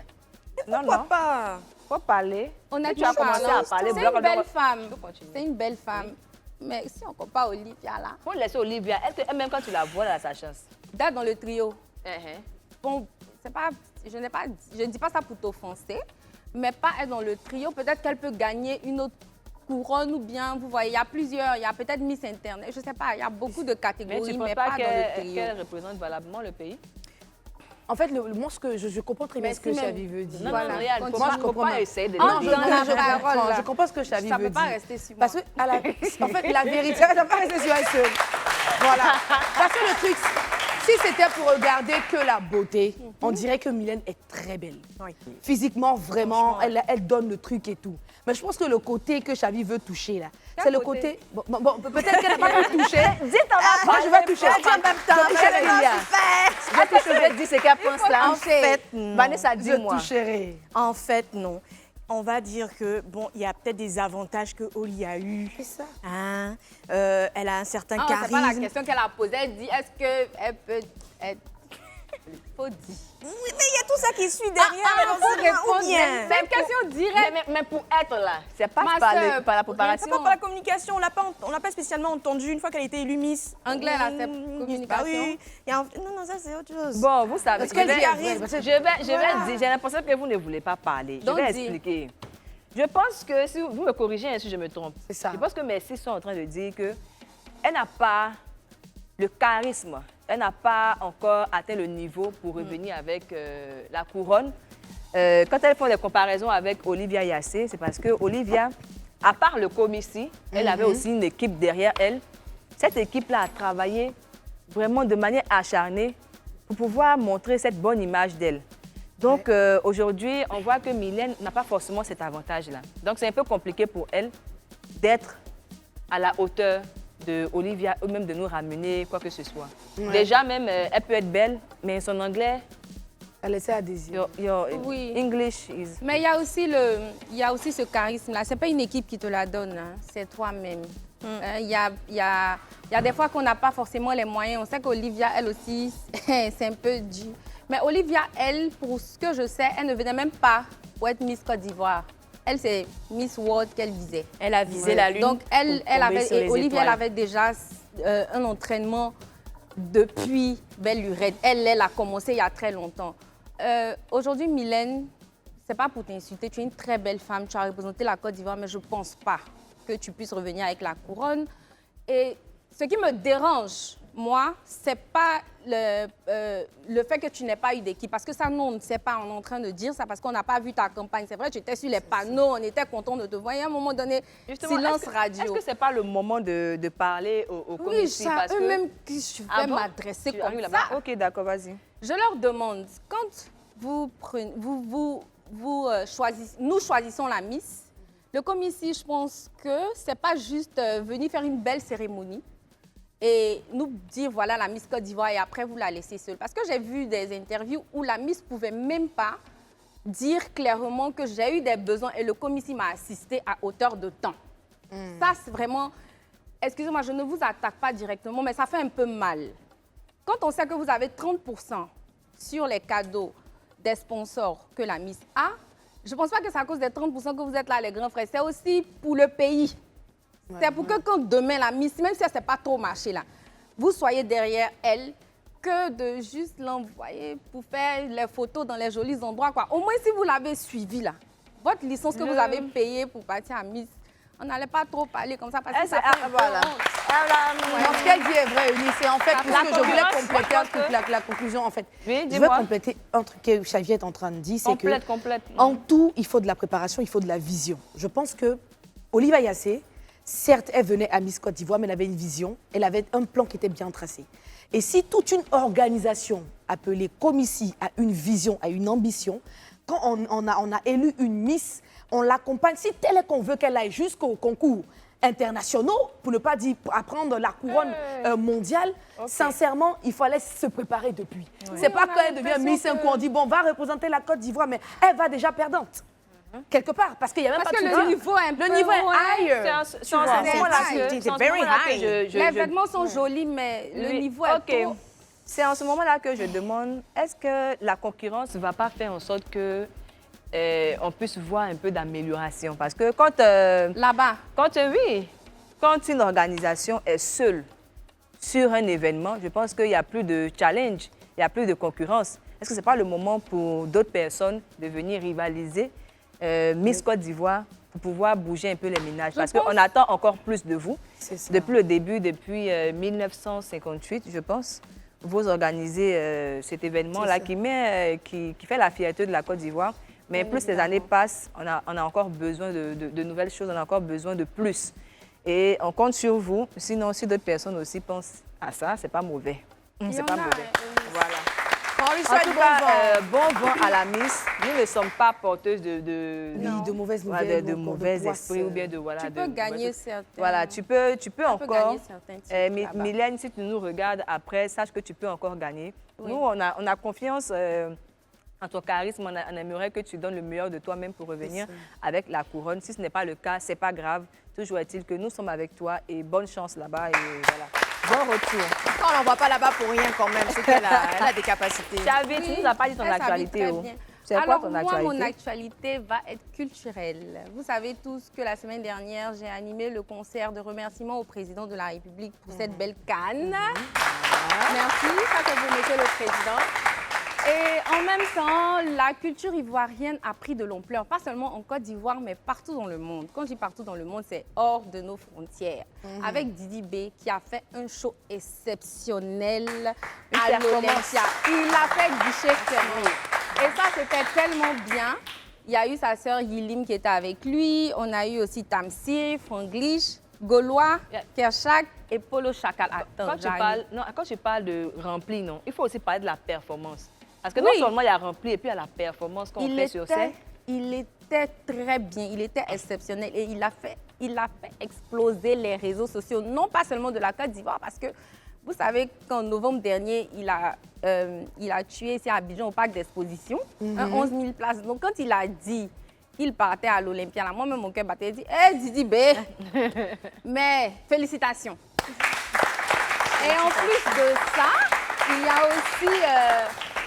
Non, Pourquoi non. pas? Faut parler. Honnêtement, Tu as commencé à parler. c'est une belle femme. peux continuer. C'est une belle femme. Mais si on compare Olivia là, Faut laisser Olivia. Même quand tu la vois, elle a sa chance. d'être dans le trio. Bon, c'est pas, je ne dis pas ça pour t'offenser, mais pas être dans le trio. Peut-être qu'elle peut gagner une autre couronne ou bien, vous voyez, il y a plusieurs, il y a peut-être Miss Internet, je ne sais pas, il y a beaucoup de Mais catégories, tu ne mais penses pas pas dans le trio. qu'elle représente valablement le pays? En fait, moi, je comprends très bien Mais ce que si même- Chavi veut dire. Non, Voilà. non, regarde, Continue. Moi, je faut comprends pas bien. essayer de Non, le je- dire. Je comprends ce que Chavi Ça veut ne peut pas dire. rester sur moi. Parce que, en fait, la vérité, ça ne va pas rester sur elle seule. Voilà. Parce que le truc, si c'était pour regarder que la beauté, on dirait que Mylène est très belle. Physiquement, vraiment, elle donne le truc et tout. Mais je pense que le côté que Chavi veut toucher, là, c'est le côté... Bon, peut-être qu'elle n'a pas pu toucher. Moi, je vais toucher. Je Je vais dire ce qu'elle pense là. En fait, Vanessa, Je dis-moi. toucherai. En fait, non. On va dire que, bon, il y a peut-être des avantages que Oli a eu. C'est ça. Hein? Elle a un certain Non, c'est pas la charisme. question qu'elle a posée. Elle dit, est-ce qu'elle peut être... Faut dire. Oui, mais il y a tout ça qui suit derrière. Ah, faut répondre. ou bien. C'est une question directe. Mais pour être là, c'est pas Ma par sœur, la C'est préparation. pas pour la communication, on l'a pas spécialement entendu une fois qu'elle a été élue Miss. Anglais, là, c'est Mmh, communication. bah oui. Il y a non, ça c'est autre chose. Bon, vous savez, Parce qu'elle dit après, parce que- je vais dire, j'ai l'impression que vous ne voulez pas parler. Je Donc, vais dis. expliquer. Je pense que, si vous me corrigez hein, si je me trompe, C'est ça. je pense que mes six sont en train de dire qu'elle n'a pas le charisme, elle n'a pas encore atteint le niveau pour revenir avec la couronne. Quand elles font des comparaisons avec Olivia Yassé, c'est parce que Olivia, à part le comici, elle avait aussi une équipe derrière elle. Cette équipe-là a travaillé vraiment de manière acharnée pour pouvoir montrer cette bonne image d'elle. Donc aujourd'hui, on voit que Mylène n'a pas forcément cet avantage-là. Donc c'est un peu compliqué pour elle d'être à la hauteur de Olivia ou même de nous ramener quoi que ce soit. Déjà même, elle peut être belle, mais son anglais, Elle laissait à désirer. your Oui. English is... Mais il y a aussi ce charisme-là. C'est pas une équipe qui te la donne, hein. C'est toi-même. Il y a des fois qu'on n'a pas forcément les moyens. On sait qu'Olivia, elle aussi, c'est un peu dur. Mais Olivia, elle, pour ce que je sais, elle ne venait même pas pour être Miss Côte d'Ivoire. Elle, c'est Miss World qu'elle visait. Elle a visé la lune. Donc, elle pour tomber avait, sur et les Olivia, elle étoiles. avait déjà un entraînement depuis belle lurette. Elle a commencé il y a très longtemps. Aujourd'hui, Mylène, c'est pas pour t'insulter, tu es une très belle femme, tu as représenté la Côte d'Ivoire, mais je pense pas que tu puisses revenir avec la couronne. Et ce qui me dérange, moi, c'est pas le fait que tu n'aies pas eu d'équipe. Parce que ça, non, on ne sait pas. On est en train de dire ça parce qu'on n'a pas vu ta campagne. C'est vrai, tu étais sur les panneaux, on était content de te voir. Et à un moment donné, Justement, silence radio. Est-ce que ce n'est pas le moment de parler aux Oui, commissions? ça, parce que... eux-mêmes, je vais Ah bon? m'adresser Tu comme arrives ça. là-bas? Ok, d'accord, vas-y. Je leur demande, quand nous choisissons la Miss, le commissaire, je pense que c'est pas juste venir faire une belle cérémonie et nous dire voilà la Miss Côte d'Ivoire et après vous la laissez seule. Parce que j'ai vu des interviews où la Miss pouvait même pas dire clairement que j'ai eu des besoins et le commissaire m'a assisté à hauteur de temps. Ça, c'est vraiment... Excusez-moi, je ne vous attaque pas directement, mais ça fait un peu mal. Quand on sait que vous avez 30% sur les cadeaux des sponsors que la Miss a, je ne pense pas que c'est à cause des 30% que vous êtes là, les grands frères. C'est aussi pour le pays. Ouais, c'est pour que quand demain la Miss, même si elle ne s'est pas trop marché là, vous soyez derrière elle, que de juste l'envoyer pour faire les photos dans les jolis endroits, quoi. Au moins, si vous l'avez suivi là, votre licence que vous avez payée pour partir à Miss, on n'allait pas trop parler comme ça parce que ça fait voilà. Ce qu'elle dit est vrai, Eunice. C'est en fait ce que je voulais compléter un truc, la conclusion, en fait. Oui, je veux compléter un truc que Xavier est en train de dire, c'est que en tout, il faut de la préparation, il faut de la vision. Je pense que Oliva Yassé, certes, elle venait à Miss Côte d'Ivoire, mais elle avait une vision, elle avait un plan qui était bien tracé. Et si toute une organisation appelée Comissi a une vision, a une ambition, quand on a élu une Miss, on l'accompagne. Si tel est qu'on veut qu'elle aille jusqu'au concours internationaux, pour ne pas dire apprendre la couronne mondiale, sincèrement, il fallait se préparer depuis. Oui. C'est pas quand elle devient Miss un coup, on dit, bon, va représenter la Côte d'Ivoire, mais elle va déjà perdante. Quelque part, parce qu'il n'y a même pas de le niveau est un peu ailleurs. C'est les vêtements sont jolis, mais le niveau est trop... C'est en ce moment-là que je demande, est-ce que la concurrence ne va pas faire en sorte que on puisse voir un peu d'amélioration? Parce que quand... là-bas? Quand une organisation est seule sur un événement, je pense qu'il n'y a plus de challenge, il n'y a plus de concurrence. Est-ce que ce n'est pas le moment pour d'autres personnes de venir rivaliser Miss Côte d'Ivoire pour pouvoir bouger un peu les ménages? Parce qu'on attend encore plus de vous. Depuis le début, depuis 1958, je pense, vous organisez cet événement-là qui fait la fierté de la Côte d'Ivoire. Mais plus les années passent, on a encore besoin de nouvelles choses, on a encore besoin de plus. Et on compte sur vous. Sinon, si d'autres personnes aussi pensent à ça, c'est pas mauvais. C'est pas mauvais. Voilà. En tout cas, bon vent à la Miss. Nous ne sommes pas porteuses de mauvaises nouvelles, de mauvais esprits ou bien de voilà. Tu peux gagner certains. Voilà, tu peux encore. Mylène, si tu nous regardes après, sache que tu peux encore gagner. Oui. Nous, on a confiance en ton charisme. On aimerait que tu donnes le meilleur de toi-même pour revenir avec la couronne. Si ce n'est pas le cas, c'est pas grave. Toujours est-il que nous sommes avec toi et bonne chance là-bas et voilà. Bon retour. On ne l'envoie pas là-bas pour rien quand même, c'est qu'elle a des capacités. Xavier, tu nous as pas dit ton actualité. C'est quoi ton actualité? Moi, mon actualité va être culturelle. Vous savez tous que la semaine dernière, j'ai animé le concert de remerciement au président de la République pour cette belle canne. Merci, ça c'est vous mettez le président. Et en même temps, la culture ivoirienne a pris de l'ampleur, pas seulement en Côte d'Ivoire, mais partout dans le monde. Quand je dis partout dans le monde, c'est hors de nos frontières. Avec Didi B, qui a fait un show exceptionnel à l'Olympia. Il a fait guichet fermé. Et ça, c'était tellement bien. Il y a eu sa sœur Yilim qui était avec lui. On a eu aussi Tamsir, Franglish, Gaulois, Kershak et Polo Chakal. Quand tu parles de rempli, non, il faut aussi parler de la performance. Parce que non seulement il y a rempli et puis il y a la performance qu'on fait sur scène. Il était très bien, il était exceptionnel et il a fait exploser les réseaux sociaux, non pas seulement de la Côte d'Ivoire, parce que vous savez qu'en novembre dernier, il a tué ici à Abidjan au parc d'exposition, 11 000 places. Donc quand il a dit qu'il partait à l'Olympia, moi-même mon cœur battait, il dit « Hé, Didi B, mais félicitations !» Et en plus de ça, il y a aussi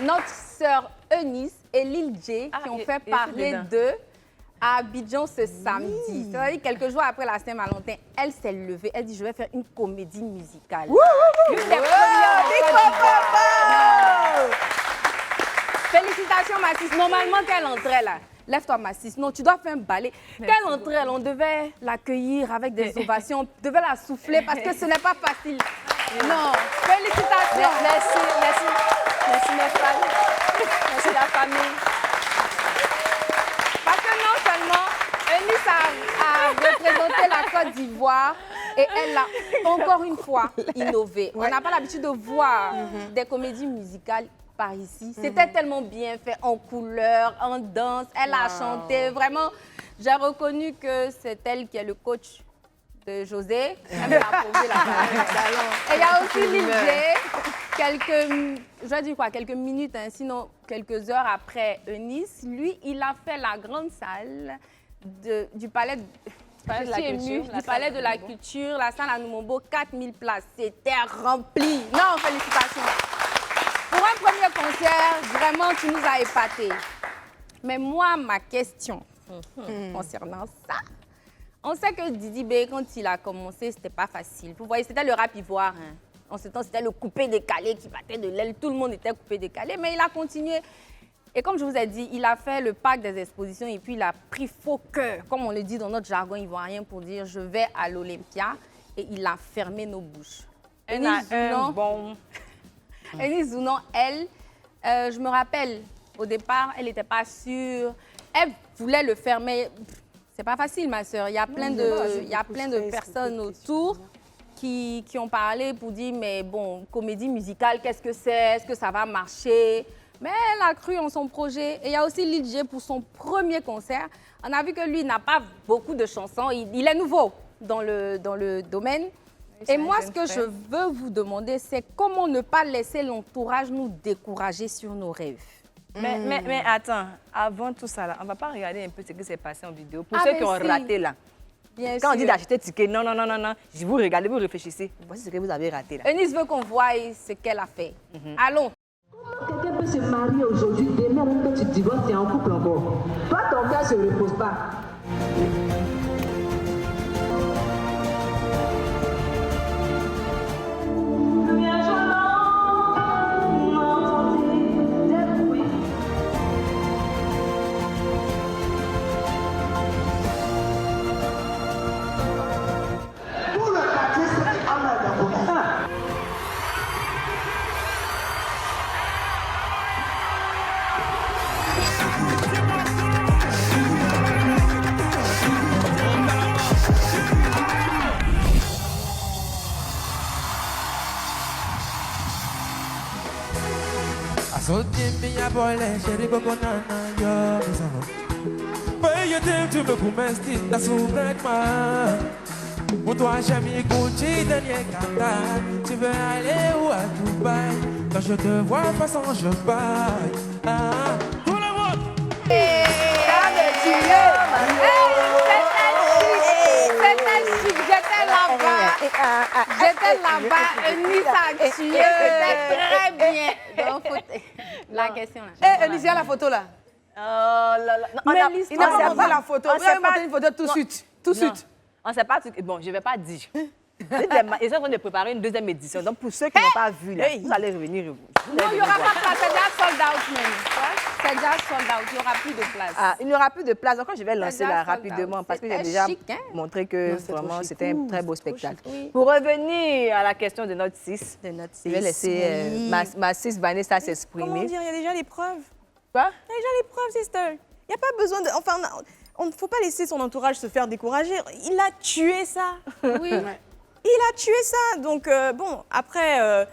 notre sœur Eunice et Lil J qui ont fait parler d'eux à Abidjan ce samedi. C'est-à-dire quelques jours après la Saint-Valentin, elle s'est levée. Elle dit, je vais faire une comédie musicale. Félicitations, Mathis. Normalement, qu'elle entrait là. lève-toi Massis. Non, tu dois faire un ballet. Quelle entre elles, on devait l'accueillir avec des ovations, on devait la souffler parce que ce n'est pas facile. Non, félicitations. Merci mes femmes. Merci la famille. Parce que non seulement Eunice a représenté la Côte d'Ivoire et elle a encore une fois innové. On n'a pas l'habitude de voir des comédies musicales par ici. C'était tellement bien fait en couleur, en danse. Elle a chanté. Vraiment, j'ai reconnu que c'est elle qui est le coach de José. Elle m'a posé la parole. Et il y a aussi Lil J, quelques minutes, hein, sinon quelques heures après Eunice. Lui, il a fait la grande salle du palais de... Je suis émue, du palais de la culture, la salle à Numombo, 4000 places. C'était rempli. Non, félicitations. Pour un premier concert, vraiment, tu nous as épatés. Mais moi, ma question concernant ça, on sait que Didi B, quand il a commencé, c'était pas facile. Vous voyez, c'était le rap ivoire. Hein. En ce temps, c'était le coupé-décalé qui battait de l'aile. Tout le monde était coupé-décalé, mais il a continué. Et comme je vous ai dit, il a fait le parc des expositions et puis il a pris faux cœur, comme on le dit dans notre jargon ivoirien, pour dire « je vais à l'Olympia » et il a fermé nos bouches. Eunice Zounon, elle, je me rappelle, au départ, elle n'était pas sûre. Elle voulait le faire, mais c'est pas facile, ma sœur. Il y a plein de personnes autour qui ont parlé pour dire « mais bon, comédie musicale, qu'est-ce que c'est? Est-ce que ça va marcher ?» Mais elle a cru en son projet. Et il y a aussi Lil J pour son premier concert. On a vu que lui n'a pas beaucoup de chansons. Il est nouveau dans le domaine. Et moi, ce que je veux vous demander, c'est comment ne pas laisser l'entourage nous décourager sur nos rêves. Mais attends, avant tout ça, là, on ne va pas regarder un peu ce qui s'est passé en vidéo. Pour ceux qui ont raté, là. Bien Quand on sûr. dit d'acheter ticket, non. Je vous regardez, vous réfléchissez. Voici ce que vous avez raté, là. Eunice veut qu'on voie ce qu'elle a fait. Allons. Quelqu'un peut se marier aujourd'hui, demain même que tu divorces, tu es en couple encore. Toi, ton cœur ne se repose pas. Tu me promesses de souverainement. Pour toi, j'ai mis Gucci, dernier Qatar. Tu veux aller où à Dubaï? Quand je te vois, façon, je baille. Tout le monde! C'était chic. J'étais là-bas. Eunice a tué. C'était très bien. Donc, la question là. Eunice, il y a la photo là. Oh là là. Non, Il n'a pas montré la photo. Vous avez montré une photo tout de suite. Tout de suite. On ne sait pas. Bon, je ne vais pas dire. Ils sont en train de préparer une deuxième édition. Donc, pour ceux qui n'ont pas vu, là, vous allez revenir. Non, il n'y aura pas de place. C'est déjà sold out, même. C'est déjà sold out. Il n'y aura plus de place. Ah, il n'y aura plus de place. Donc, je vais lancer là rapidement parce que j'ai déjà chic, hein? montré que vraiment, c'était un très beau spectacle. Oui. Pour revenir à la question de notre 6, je vais laisser ma 6 Vanessa s'exprimer. Comment dire, il y a déjà les preuves. Quoi? Il y a déjà les preuves, sister. Il n'y a pas besoin de... Enfin, on ne faut pas laisser son entourage se faire décourager. Il a tué ça. Oui. Il a tué ça. Donc, bon, après,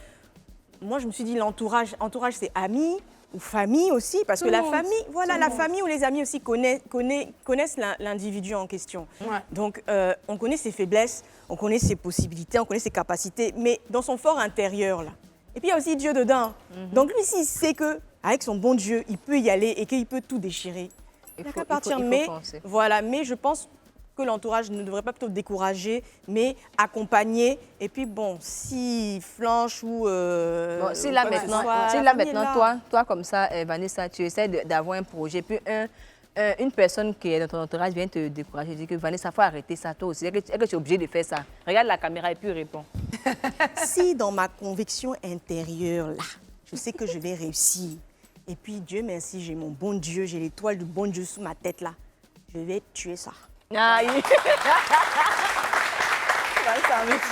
moi, je me suis dit, l'entourage, c'est amis ou famille aussi. Parce que la famille, voilà, la famille ou les amis aussi connaissent l'individu en question. Ouais. Donc, on connaît ses faiblesses, on connaît ses possibilités, on connaît ses capacités. Mais dans son fort intérieur, là. Et puis, il y a aussi Dieu dedans. Donc, lui, s'il sait que avec son bon Dieu, il peut y aller et qu'il peut tout déchirer. Il n'a qu'à partir. Mais voilà, mais je pense que l'entourage ne devrait pas plutôt décourager, mais accompagner. Et puis bon, s'il flanche ou... Bon, si là maintenant, toi comme ça, Vanessa, tu essaies d'avoir un projet, puis une personne qui est dans ton entourage vient te décourager, dit que Vanessa, il faut arrêter ça toi aussi. Est-ce que tu es obligée de faire ça? Regarde la caméra et puis réponds. Si dans ma conviction intérieure, là, je sais que je vais réussir, Et puis, Dieu merci, j'ai mon bon Dieu, j'ai l'étoile du bon Dieu sous ma tête là. Je vais tuer ça. Aïe.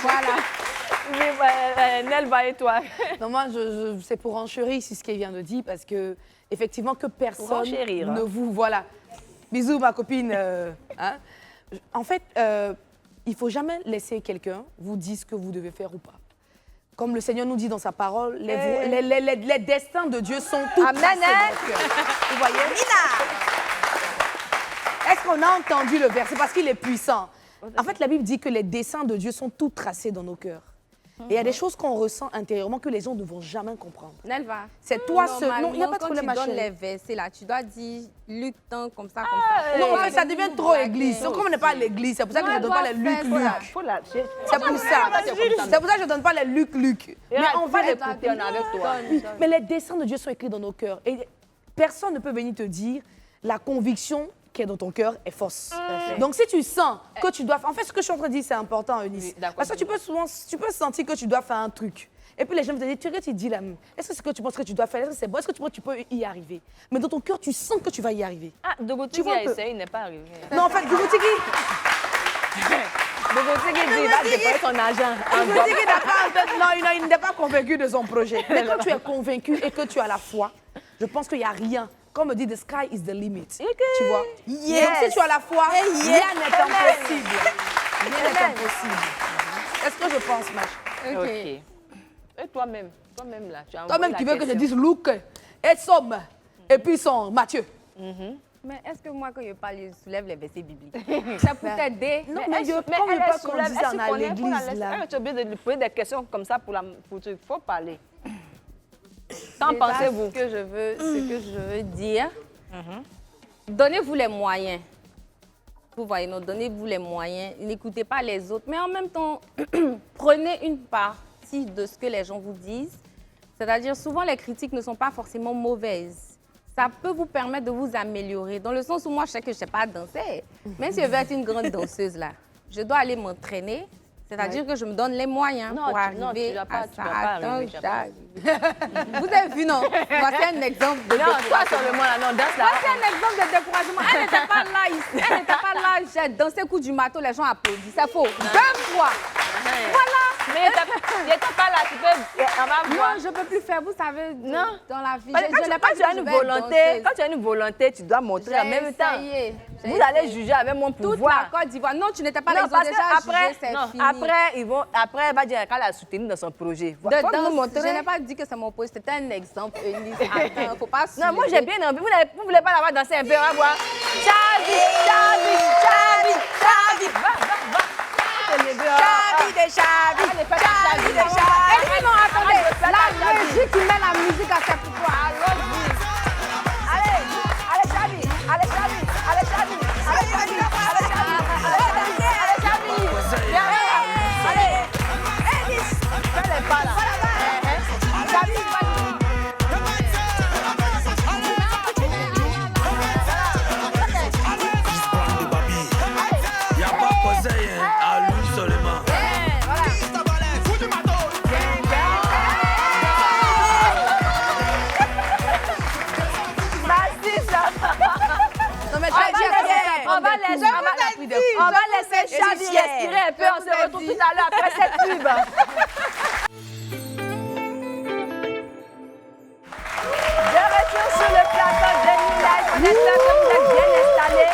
Voilà. Nelva et toi? Non, moi, c'est pour enchérir sur ce qu'elle vient de dire, parce que, effectivement, que personne enchérir, ne hein. vous... Voilà. Bisous, ma copine. Hein. En fait, il ne faut jamais laisser quelqu'un vous dire ce que vous devez faire ou pas. Comme le Seigneur nous dit dans sa parole, les destins de Dieu sont tous tracés dans notre cœur. Vous voyez? Est-ce qu'on a entendu le verset? Parce qu'il est puissant. En fait, la Bible dit que les desseins de Dieu sont tous tracés dans nos cœurs. Et il y a des choses qu'on ressent intérieurement que les gens ne vont jamais comprendre. Nelva. C'est toi seul. Non, il n'y a pas de problème, ma Quand tu donnes chérie. les versets, là, tu dois dire Luc tant comme ça, Non, en fait, ça devient trop église. Comme on n'est pas à l'église, c'est pour ça que je ne donne pas les Luc. C'est pour ça. C'est pour ça que je ne donne pas les Luc. Mais on va l'écouter, on est avec toi. Mais les desseins de Dieu sont écrits dans nos cœurs. Et personne ne peut venir te dire la conviction qui est dans ton cœur est fausse. Donc, si tu sens que tu dois... En fait, ce que je suis en train de dire, c'est important, Eunice. Parce que tu peux sentir que tu dois faire un truc. Et puis, les gens vont te dire, tu dis là, est-ce que ce que tu penses que tu dois faire, est-ce que c'est bon, est-ce que tu penses que tu peux y arriver? Mais dans ton cœur, tu sens que tu vas y arriver. Ah, Dogotigi a essayé, il n'est pas arrivé. Non, en fait, Dogotigi dit, il va dépenser son argent. Dogotigi n'a pas en tête, non, il n'est pas convaincu de son projet. Mais quand tu es convaincu et que tu as la foi, je pense qu'il n'y a rien. Comme on dit, the sky is the limit. Tu vois? Yes. Donc, si tu as la foi, rien n'est impossible. Rien n'est impossible. Est-ce que je pense, Mach? OK. Et toi-même là, tu as Toi-même, tu veux que je dise Luc et Somme et puis son Matthieu. Mais est-ce que moi, quand je parle, je soulève les versets bibliques? C'est pour t'aider. Non, mais comme je pas qu'on dise ça à l'église, là. Tu es obligé de lui poser des questions comme ça pour il faut parler. Qu'en pensez-vous? Ce que je veux dire, donnez-vous les moyens. Vous voyez, non, donnez-vous les moyens. N'écoutez pas les autres, mais en même temps, prenez une partie de ce que les gens vous disent. C'est-à-dire, souvent, les critiques ne sont pas forcément mauvaises. Ça peut vous permettre de vous améliorer. Dans le sens où moi, je sais que je ne sais pas danser. Même si je veux être une grande danseuse, là, je dois aller m'entraîner. C'est-à-dire que je me donne les moyens pour arriver à ça. Attends, j'arrive. Vous avez vu, non? Voici un exemple de découragement. Toi seulement là, non, danse là. Voici un exemple de découragement. Elle n'était pas là ici. Elle n'était pas là. J'ai dansé coup du marteau, les gens applaudissent. C'est faux. 2 fois. Voilà. Mais il n'était pas là, tu peux... On va voir. Non, je ne peux plus faire, vous savez, non. Dans la vie. Quand tu as une volonté, tu dois montrer en même temps. Vous allez juger avec mon pouvoir. Toute la Côte d'Ivoire. Non, tu n'étais pas là. Non, parce qu'après, après, elle va dire qu'elle a soutenu dans son projet. Je n'ai pas dit que c'est mon projet, c'était un exemple. Attends, faut pas non, moi j'ai bien envie. Vous ne voulez pas l'avoir dansé un peu, on va voir. Chabi, Chabi, Chabi, Chabi. Va. Chabi de Chabi. Chabi de Chabi. Et non, attendez. La régie qui met la musique à ses pouvoirs. Allez, Chabi. Allez, Chabi. Allez, Chabi. Allez, Chabi. Allez, Chabi. Allez, Chabi. Allez. Fais les pas là. Chabi, on va laisser Chabi respirer un peu. On se retrouve tout à l'heure après cette pub. De retour sur le plateau de New Life. On espère que vous êtes bien installés.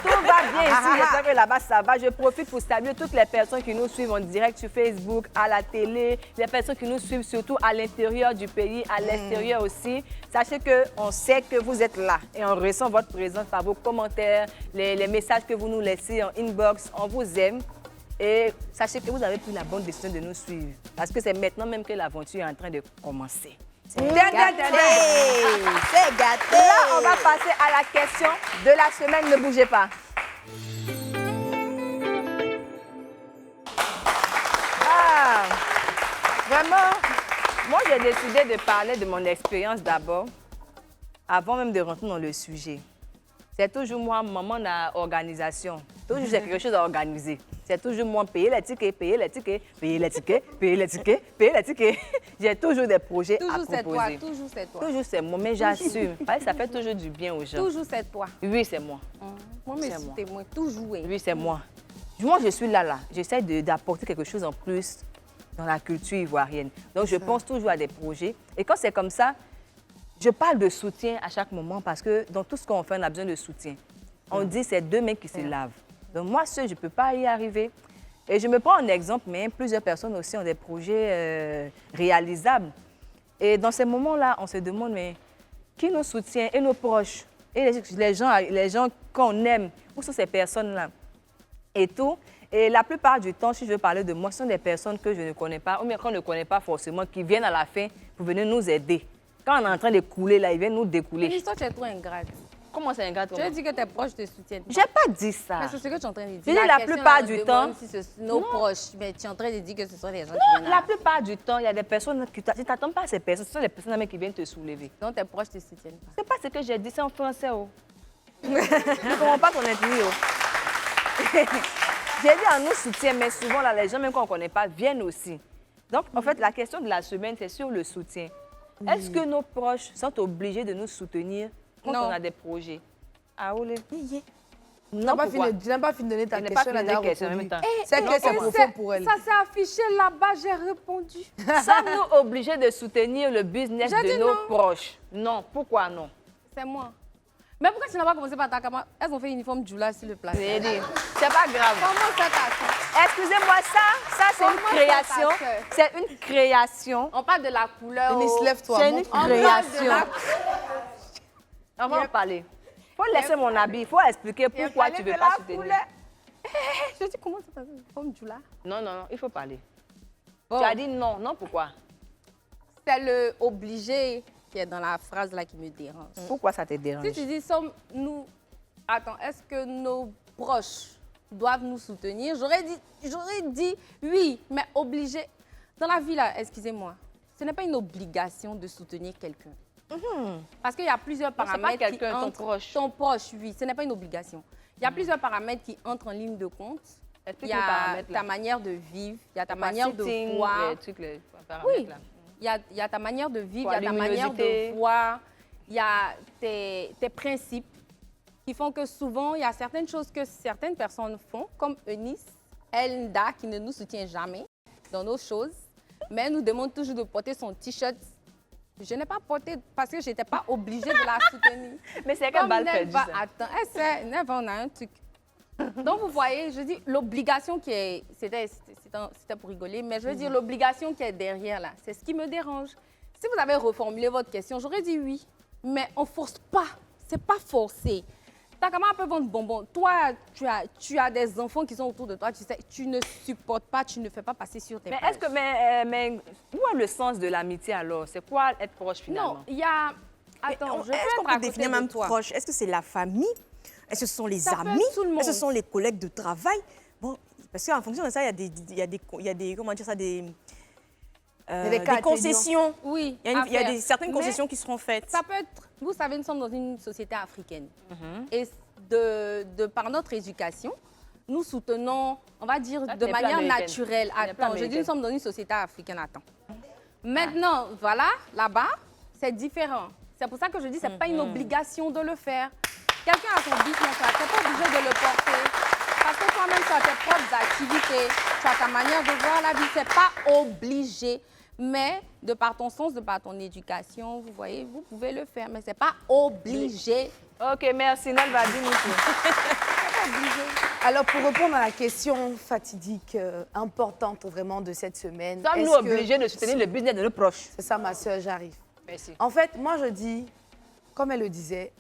Tout va bien ici. J'espère que là-bas, ça va. Je profite pour saluer toutes les personnes qui nous suivent en direct sur Facebook, à la télé, les personnes qui nous suivent surtout à l'intérieur du pays, à l'extérieur aussi. Sachez qu'on sait que vous êtes là et on ressent votre présence par vos commentaires, les messages que vous nous laissez en inbox. On vous aime. Et sachez que vous avez pris la bonne décision de nous suivre. Parce que c'est maintenant même que l'aventure est en train de commencer. C'est gâté. Là, on va passer à la question de la semaine. Ne bougez pas. Vraiment, moi, j'ai décidé de parler de mon expérience d'abord, avant même de rentrer dans le sujet. C'est toujours moi, maman d'organisation. Toujours, c'est quelque chose à organiser. C'est toujours moi payer les tickets, payer les tickets, payer les tickets, payer les tickets, payer les tickets. J'ai toujours des projets à proposer. Toujours c'est toi. Toujours c'est moi, mais j'assume. Ça fait toujours du bien aux gens. Toujours c'est toi. Oui, c'est moi. Moi, mais c'est témoin, toujours. Oui, c'est moi. Moi, je suis là. J'essaie d'apporter quelque chose en plus dans la culture ivoirienne. Donc, je pense toujours à des projets. Et quand c'est comme ça, je parle de soutien à chaque moment parce que dans tout ce qu'on fait, on a besoin de soutien. On dit c'est deux mains qui se lavent. Donc, moi, seule, je ne peux pas y arriver. Et je me prends un exemple, mais plusieurs personnes aussi ont des projets réalisables. Et dans ces moments-là, on se demande, mais qui nous soutient et nos proches et les gens qu'on aime, où sont ces personnes-là? Et tout. Et la plupart du temps, si je veux parler de moi, ce sont des personnes que je ne connais pas, ou bien qu'on ne connaît pas forcément, qui viennent à la fin pour venir nous aider. Quand on est en train de couler, là, ils viennent nous découler. Mais toi, tu es trop ingrate. Comment c'est ingrate? Tu as dit que tes proches te soutiennent. J'ai pas dit ça. Mais c'est ce que tu es en train de dire. Je dis la plupart du temps. Si ce sont nos proches, mais tu es en train de dire que ce sont les gens qui viennent. La plupart du temps, il y a des personnes qui ne t'attendent pas à ces personnes. Ce sont les personnes qui viennent te soulever. Donc tes proches te soutiennent pas. C'est pas ce que j'ai dit, c'est en français. Oh. Je ne comprends pas ton ethnie. Oh. J'ai dit à nous soutien, mais souvent, là, les gens, même qu'on ne connaît pas, viennent aussi. Donc, en fait, la question de la semaine, c'est sur le soutien. Est-ce que nos proches sont obligés de nous soutenir quand on a des projets? Ah, oui. Non, tu n'as pas fini de donner ta question. En même temps. C'est que c'est profond pour elle. Ça s'est affiché là-bas, j'ai répondu. Sommes-nous obligés de soutenir le business de nos proches? Non. Pourquoi non? C'est moi. Mais pourquoi tu n'as pas commencé par ta camarade? Elles ont fait uniforme Djoula sur le plat. C'est pas grave. Comment ça t'a? Excusez-moi, ça c'est une création. C'est une création. On parle de la couleur. Denise, lève-toi. C'est une création. On va en parler. Il faut laisser mon habit. Il faut expliquer pourquoi tu ne veux pas soutenir. Je dis comment ça s'appelle? Uniforme Djoula? Non, il faut parler. Bon. Tu as dit non. Non, pourquoi? C'est le obligé qui est dans la phrase là qui me dérange. Pourquoi ça te dérange? Si tu dis, sommes-nous... Attends, est-ce que nos proches doivent nous soutenir? J'aurais dit oui, mais obligé. Dans la vie, là, excusez-moi, ce n'est pas une obligation de soutenir quelqu'un. Parce qu'il y a plusieurs paramètres pas quelqu'un, ton proche. Ton proche, oui, ce n'est pas une obligation. Il y a plusieurs paramètres qui entrent en ligne de compte. Il y a ta manière de vivre, il y a ta manière de voir. Oui. Il y a ta manière de vivre, il y a ta manière de voir, il y a tes principes qui font que souvent, il y a certaines choses que certaines personnes font, comme Eunice, Elnda, qui ne nous soutient jamais dans nos choses, mais nous demande toujours de porter son T-shirt. Je n'ai pas porté parce que je n'étais pas obligée de la soutenir. Mais c'est quelle balle perdue, ça? Attends, on a un truc. Donc, vous voyez, je dis l'obligation qui est... C'était pour rigoler, mais je veux dire l'obligation qui est derrière, là, c'est ce qui me dérange. Si vous avez reformulé votre question, j'aurais dit oui, mais on ne force pas. C'est pas forcé. Ta camarade peut vendre bonbons. Toi, tu as des enfants qui sont autour de toi, tu sais, tu ne supportes pas, tu ne fais pas passer sur tes pages. Mais où est le sens de l'amitié alors? C'est quoi être proche finalement? Non, il y a... Attends, est-ce qu'on peut définir même proche? Est-ce que c'est la famille? Est-ce que ce sont les amis? Est-ce que ce sont les collègues de travail? Bon, parce qu'en fonction de ça, il y a des comment dire ça, des concessions. Oui, il y a certaines concessions qui seront faites. Ça peut être, vous savez, nous sommes dans une société africaine. Et par notre éducation, nous soutenons, on va dire, de manière naturelle. Attends, je dis nous sommes dans une société africaine. Attends. Maintenant, voilà, là-bas, c'est différent. C'est pour ça que je dis, c'est pas une obligation de le faire. Quelqu'un a son business là, tu n'es pas obligé de le porter. Parce que toi-même, tu as tes propres activités, tu as ta manière de voir la vie, c'est pas obligé. Mais de par ton sens, de par ton éducation, vous voyez, vous pouvez le faire, mais c'est pas obligé. Ok, merci. Nel va dire Alors, pour répondre à la question fatidique, importante vraiment de cette semaine... Sommes-nous obligés de soutenir le business de nos proches? C'est ça, ma soeur, j'arrive. Merci. En fait, moi, je dis, comme elle le disait,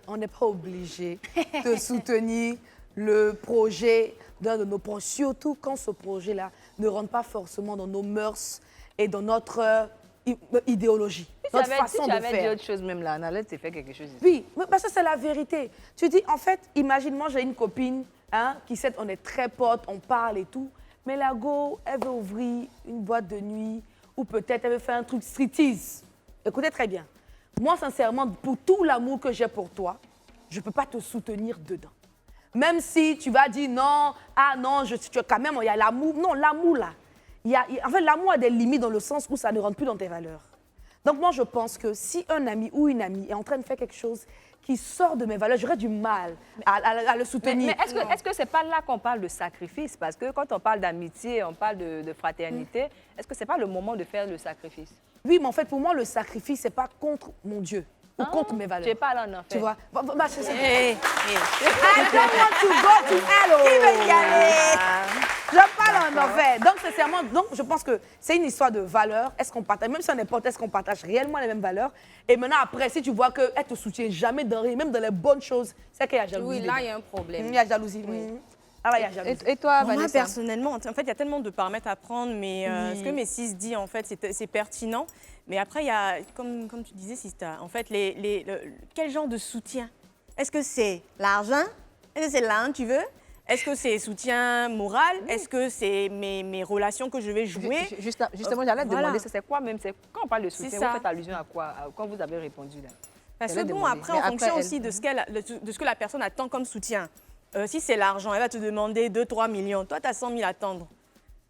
on n'est pas obligé de soutenir le projet d'un de nos proches, surtout quand ce projet-là ne rentre pas forcément dans nos mœurs et dans notre idéologie, notre façon de faire. Si tu avais dit autre chose même là, on allait te faire quelque chose ici. Oui, parce que c'est la vérité. Tu dis, en fait, imagine-moi, j'ai une copine qui sait, on est très potes, on parle et tout, mais la go, elle veut ouvrir une boîte de nuit ou peut-être elle veut faire un truc striptease. Écoutez très bien. Moi, sincèrement, pour tout l'amour que j'ai pour toi, je ne peux pas te soutenir dedans. Même si tu vas dire non, ah non, quand même, il y a l'amour. Non, l'amour là. En fait, l'amour a des limites dans le sens où ça ne rentre plus dans tes valeurs. Donc moi, je pense que si un ami ou une amie est en train de faire quelque chose qui sort de mes valeurs, j'aurais du mal à le soutenir. Mais est-ce que c'est pas là qu'on parle de sacrifice? Parce que quand on parle d'amitié, on parle de fraternité, est-ce que c'est pas le moment de faire le sacrifice? Oui, mais en fait, pour moi, le sacrifice, c'est pas contre mon Dieu ou contre mes valeurs. Tu n'es pas là en enfer. Tu vois? C'est ça. Hey. I don't want to go to hell. Qui veut y aller? Je parle en enfer. Donc, sincèrement, je pense que c'est une histoire de valeurs. Est-ce qu'on partage, même si on est potes, est-ce qu'on partage réellement les mêmes valeurs? Et maintenant, après, si tu vois qu'elle ne te soutient jamais dans rien, même dans les bonnes choses, c'est qu'il y a jalousie. Oui, là, il y a un problème. Il y a jalousie. Oui. Ah là, il y a jalousie. Et toi, Moi, Vanessa? personnellement, en fait, il y a tellement de paramètres à prendre, mais ce que Messis dit, en fait, c'est pertinent. Mais après, il y a, comme tu disais, Sista, en fait, quel genre de soutien? Est-ce que c'est l'argent? Est-ce que c'est l'argent que tu veux? Est-ce que c'est soutien moral? Est-ce que c'est mes relations que je vais jouer? Justement, j'allais te demander, c'est quoi même? Quand on parle de soutien, vous faites allusion à quoi? Quand vous avez répondu là? Parce que bon, après, en fonction aussi de ce que la personne attend comme soutien. Si c'est l'argent, elle va te demander 2-3 millions. Toi, tu as 100 000 à attendre.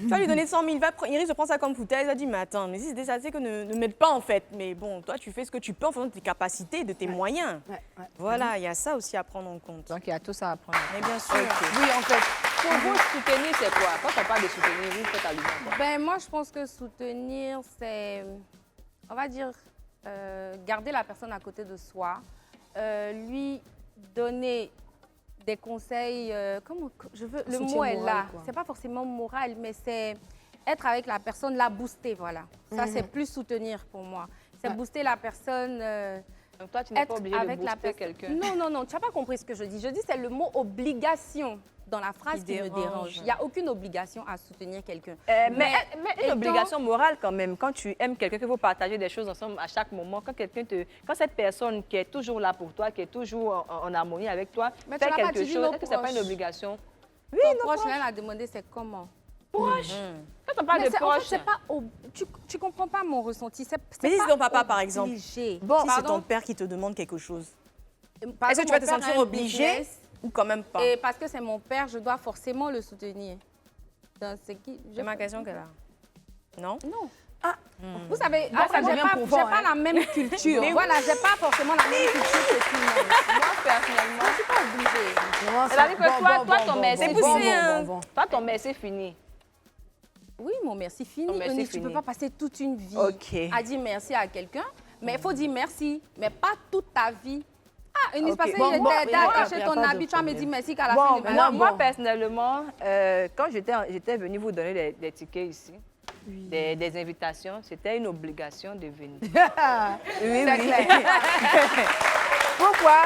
Tu vas lui donner 100 000, il risque de prendre ça comme foutaise. Il va dire, mais attends, mais si c'était ça, c'est que ne m'aide pas en fait. Mais bon, toi, tu fais ce que tu peux en fonction de tes capacités, de tes moyens. Voilà, il y a ça aussi à prendre en compte. Donc, il y a tout ça à prendre. Mais bien sûr. Oui, en fait. Pour vous, soutenir, c'est quoi? Quand on parle de soutenir, vous faites allusion à quoi? Ben, moi, je pense que soutenir, c'est, on va dire, garder la personne à côté de soi, lui donner des conseils, le mot est là. C'est pas forcément moral, mais c'est être avec la personne, la booster, voilà. Ça, c'est plus soutenir pour moi. C'est booster la personne. Donc toi, tu n'es pas obligée de booster quelqu'un. Non, tu n'as pas compris ce que je dis. Je dis, c'est le mot obligation dans la phrase qui me dérange. Il n'y a aucune obligation à soutenir quelqu'un. Mais une obligation morale quand même. Quand tu aimes quelqu'un, que vous partagez des choses ensemble à chaque moment, quand cette personne qui est toujours là pour toi, qui est toujours en harmonie avec toi, fait quelque chose, est-ce que ce n'est pas une obligation? Oui, non. Proche, elle a demandé c'est comment. Proche. Quand on parle de proche. Tu comprends pas mon ressenti. Mais si c'est ton papa, par exemple. Bon, si c'est ton père qui te demande quelque chose, est-ce que tu vas te sentir obligée ou quand même pas? Et parce que c'est mon père, je dois forcément le soutenir. J'ai ma question qu'elle a. Non? Non. Ah, vous savez, j'ai pas la même culture. Voilà, j'ai pas forcément la même culture que tout le monde. Moi, personnellement, je suis pas obligée. C'est-à-dire que toi, ton merci, c'est fini. Toi, ton merci, c'est fini. Oui, mon merci fini. Tu ne peux pas passer toute une vie à dire merci à quelqu'un, mais il faut dire merci, mais pas toute ta vie. Ah, une parce que j'étais aidée à acheter ton habit, tu vas me dire merci qu'à la fin de l'année. Moi, personnellement, quand j'étais venue vous donner des tickets ici, des invitations, c'était une obligation de venir. Oui. Pourquoi?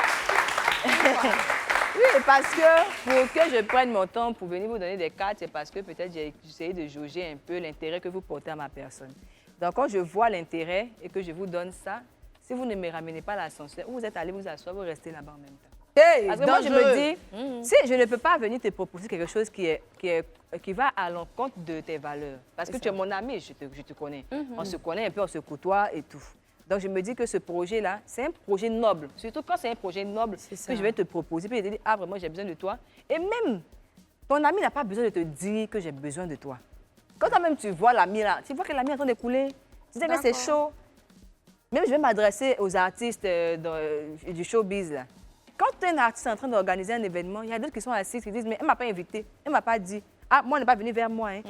Oui, parce que pour que je prenne mon temps pour venir vous donner des cartes, c'est parce que peut-être j'ai essayé de jauger un peu l'intérêt que vous portez à ma personne. Donc, quand je vois l'intérêt et que je vous donne ça, si vous ne me ramenez pas l'ascenseur, vous êtes allé vous asseoir, vous restez là-bas en même temps. Hey, parce que moi, je me dis, si je ne peux pas venir te proposer quelque chose qui va à l'encontre de tes valeurs, parce que tu es mon ami, je te connais. On se connaît un peu, on se côtoie et tout. Donc, je me dis que ce projet-là, c'est un projet noble. Surtout quand c'est un projet noble que je vais te proposer. Puis, je te dis, ah, vraiment, j'ai besoin de toi. Et même, ton ami n'a pas besoin de te dire que j'ai besoin de toi. Quand toi-même, tu vois l'ami là, tu vois que l'ami est en train de couler. Tu dis, mais c'est chaud. Même, je vais m'adresser aux artistes du showbiz, là. Quand tu es un artiste en train d'organiser un événement, il y a d'autres qui sont assis, qui disent, mais elle ne m'a pas invité, elle ne m'a pas dit. Ah, moi, elle n'est pas venue vers moi. Hein.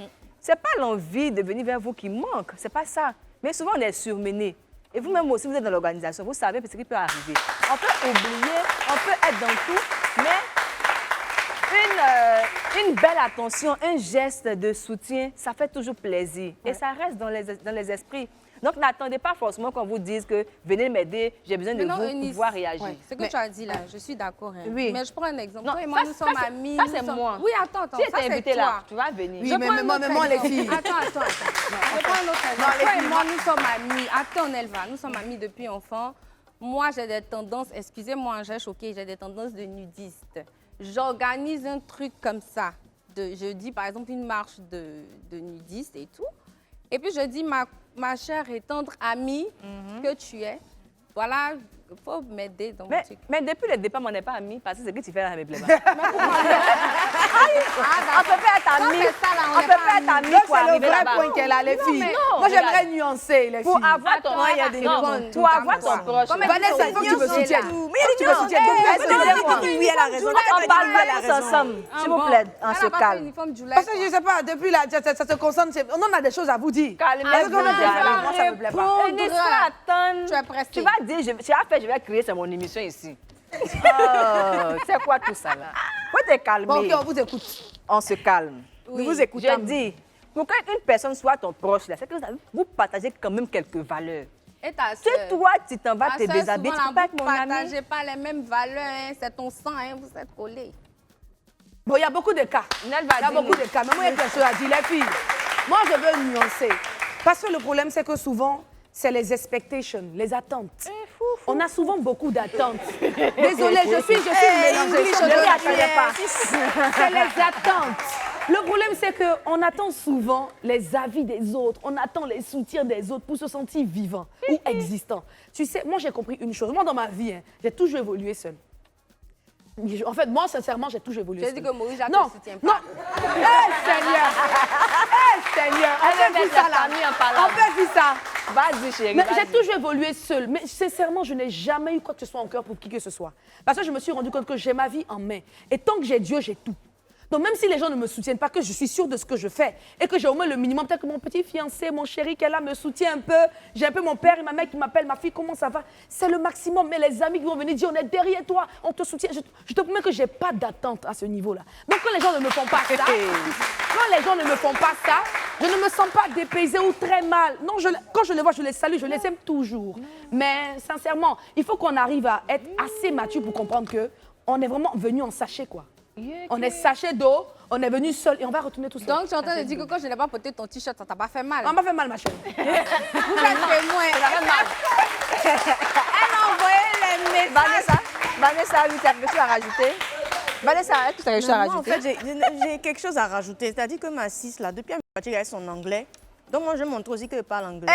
Ce n'est pas l'envie de venir vers vous qui manque, ce n'est pas ça. Mais souvent, on est surmené. Et vous-même aussi, vous êtes dans l'organisation, vous savez ce qui peut arriver. On peut oublier, on peut être dans tout, mais une belle attention, un geste de soutien, ça fait toujours plaisir. Et ça reste dans les esprits. Donc, n'attendez pas forcément qu'on vous dise que venez m'aider, j'ai besoin de vous pour pouvoir réagir. Ouais. Ce que tu as dit là, je suis d'accord. Hein. Oui. Mais je prends un exemple. Non, toi et moi, nous sommes amis. Ça, c'est moi. Oui, attends. Si tu es invité là, tu vas venir. Oui, mais moi, les filles. Attends. Je prends un autre exemple. Toi et moi, nous sommes amis. Attends, Nelva, nous sommes amis depuis enfant. Moi, j'ai des tendances, excusez-moi, j'ai choqué, j'ai des tendances de nudiste. J'organise un truc comme ça. Je dis, par exemple, une marche de nudistes et tout. Et puis, je dis, ma chère et tendre amie que tu es, voilà, faut m'aider dans mon truc. Mais depuis le départ, on n'est pas amis parce que c'est que tu fais là, me plaît pas. On peut pas être amis. On peut pas être amis pour arriver là-bas. C'est le vrai point qu'elle a, les filles. Moi, j'aimerais nuancer, les filles. Pour avoir ton proche. Vanessa, il faut que tu me soutiennes. Mais il y a des gens. Oui, elle a raison. On parle pas tous ensemble. S'il vous plaît, on se calme. Parce que je sais pas, depuis là, ça se concentre. On a des choses à vous dire. Calmez-vous. Moi, ça me plaît pas. Tu es pressée. Tu vas dire, je vais créer mon émission ici. C'est quoi tout ça là? Faut te calmer. Bon, ok, on vous écoute. On se calme. Oui. Nous vous écoutons. Je dis, pour qu'une personne soit ton proche, là, c'est que vous partagez quand même quelques valeurs. Et ta Si sœur? toi, tu t'en vas Ta te sœur, déshabiller, tu souvent, peux pas être vous mon ami. partagez pas les mêmes valeurs, hein. C'est ton sang, hein. Vous êtes collés. Bon, il y a beaucoup de cas. Il y a beaucoup de cas. Mais moi, il y a quelque chose à dire, les filles. Moi, je veux nuancer. Parce que le problème, c'est que souvent, c'est les expectations, les attentes. On a souvent beaucoup d'attentes. Désolée, je suis mélangée. Je ne m'attendais pas. C'est les attentes. Le problème, c'est qu'on attend souvent les avis des autres, on attend les soutiens des autres pour se sentir vivant ou existant. Tu sais, moi, j'ai compris une chose. Moi, dans ma vie, j'ai toujours évolué seule. En fait, moi, sincèrement, j'ai toujours évolué seule. Tu as dit que Maurice Jacques Non, ne soutient pas. non. Seigneur. Seigneur. On peut faire ça, là. On peut faire ça. Vas-y, chérie. Mais j'ai toujours évolué seule. Mais sincèrement, je n'ai jamais eu quoi que ce soit en cœur pour qui que ce soit. Parce que je me suis rendu compte que j'ai ma vie en main. Et tant que j'ai Dieu, j'ai tout. Donc même si les gens ne me soutiennent pas, que je suis sûre de ce que je fais et que j'ai au moins le minimum, peut-être que mon petit fiancé, mon chéri qui est là me soutient un peu, j'ai un peu mon père et ma mère qui m'appellent, ma fille, comment ça va? C'est le maximum. Mais les amis qui vont venir dire, on est derrière toi, on te soutient. Je te promets que je n'ai pas d'attente à ce niveau-là. Donc quand les gens ne me font pas ça, je ne me sens pas dépaysée ou très mal. Non, quand je les vois, je les salue, je les aime toujours. Mais sincèrement, il faut qu'on arrive à être assez mature pour comprendre qu'on est vraiment venu en sachet, quoi. On est sachet d'eau, on est venu seul et on va retourner tout seul. Donc, tu es en train de dire que quand je n'ai pas porté ton t-shirt, ça t'a pas fait mal? Ça m'a fait mal, ma chérie. Vous êtes témoin. Elle a envoyé les messages. Vanessa, oui, tu as quelque chose à rajouter? Vanessa, est-ce que tu as quelque chose à Moi, en rajouter? fait, j'ai quelque chose à rajouter. C'est-à-dire que ma sis, là, depuis qu'elle a son anglais, donc moi, je montre aussi qu'elle parle anglais.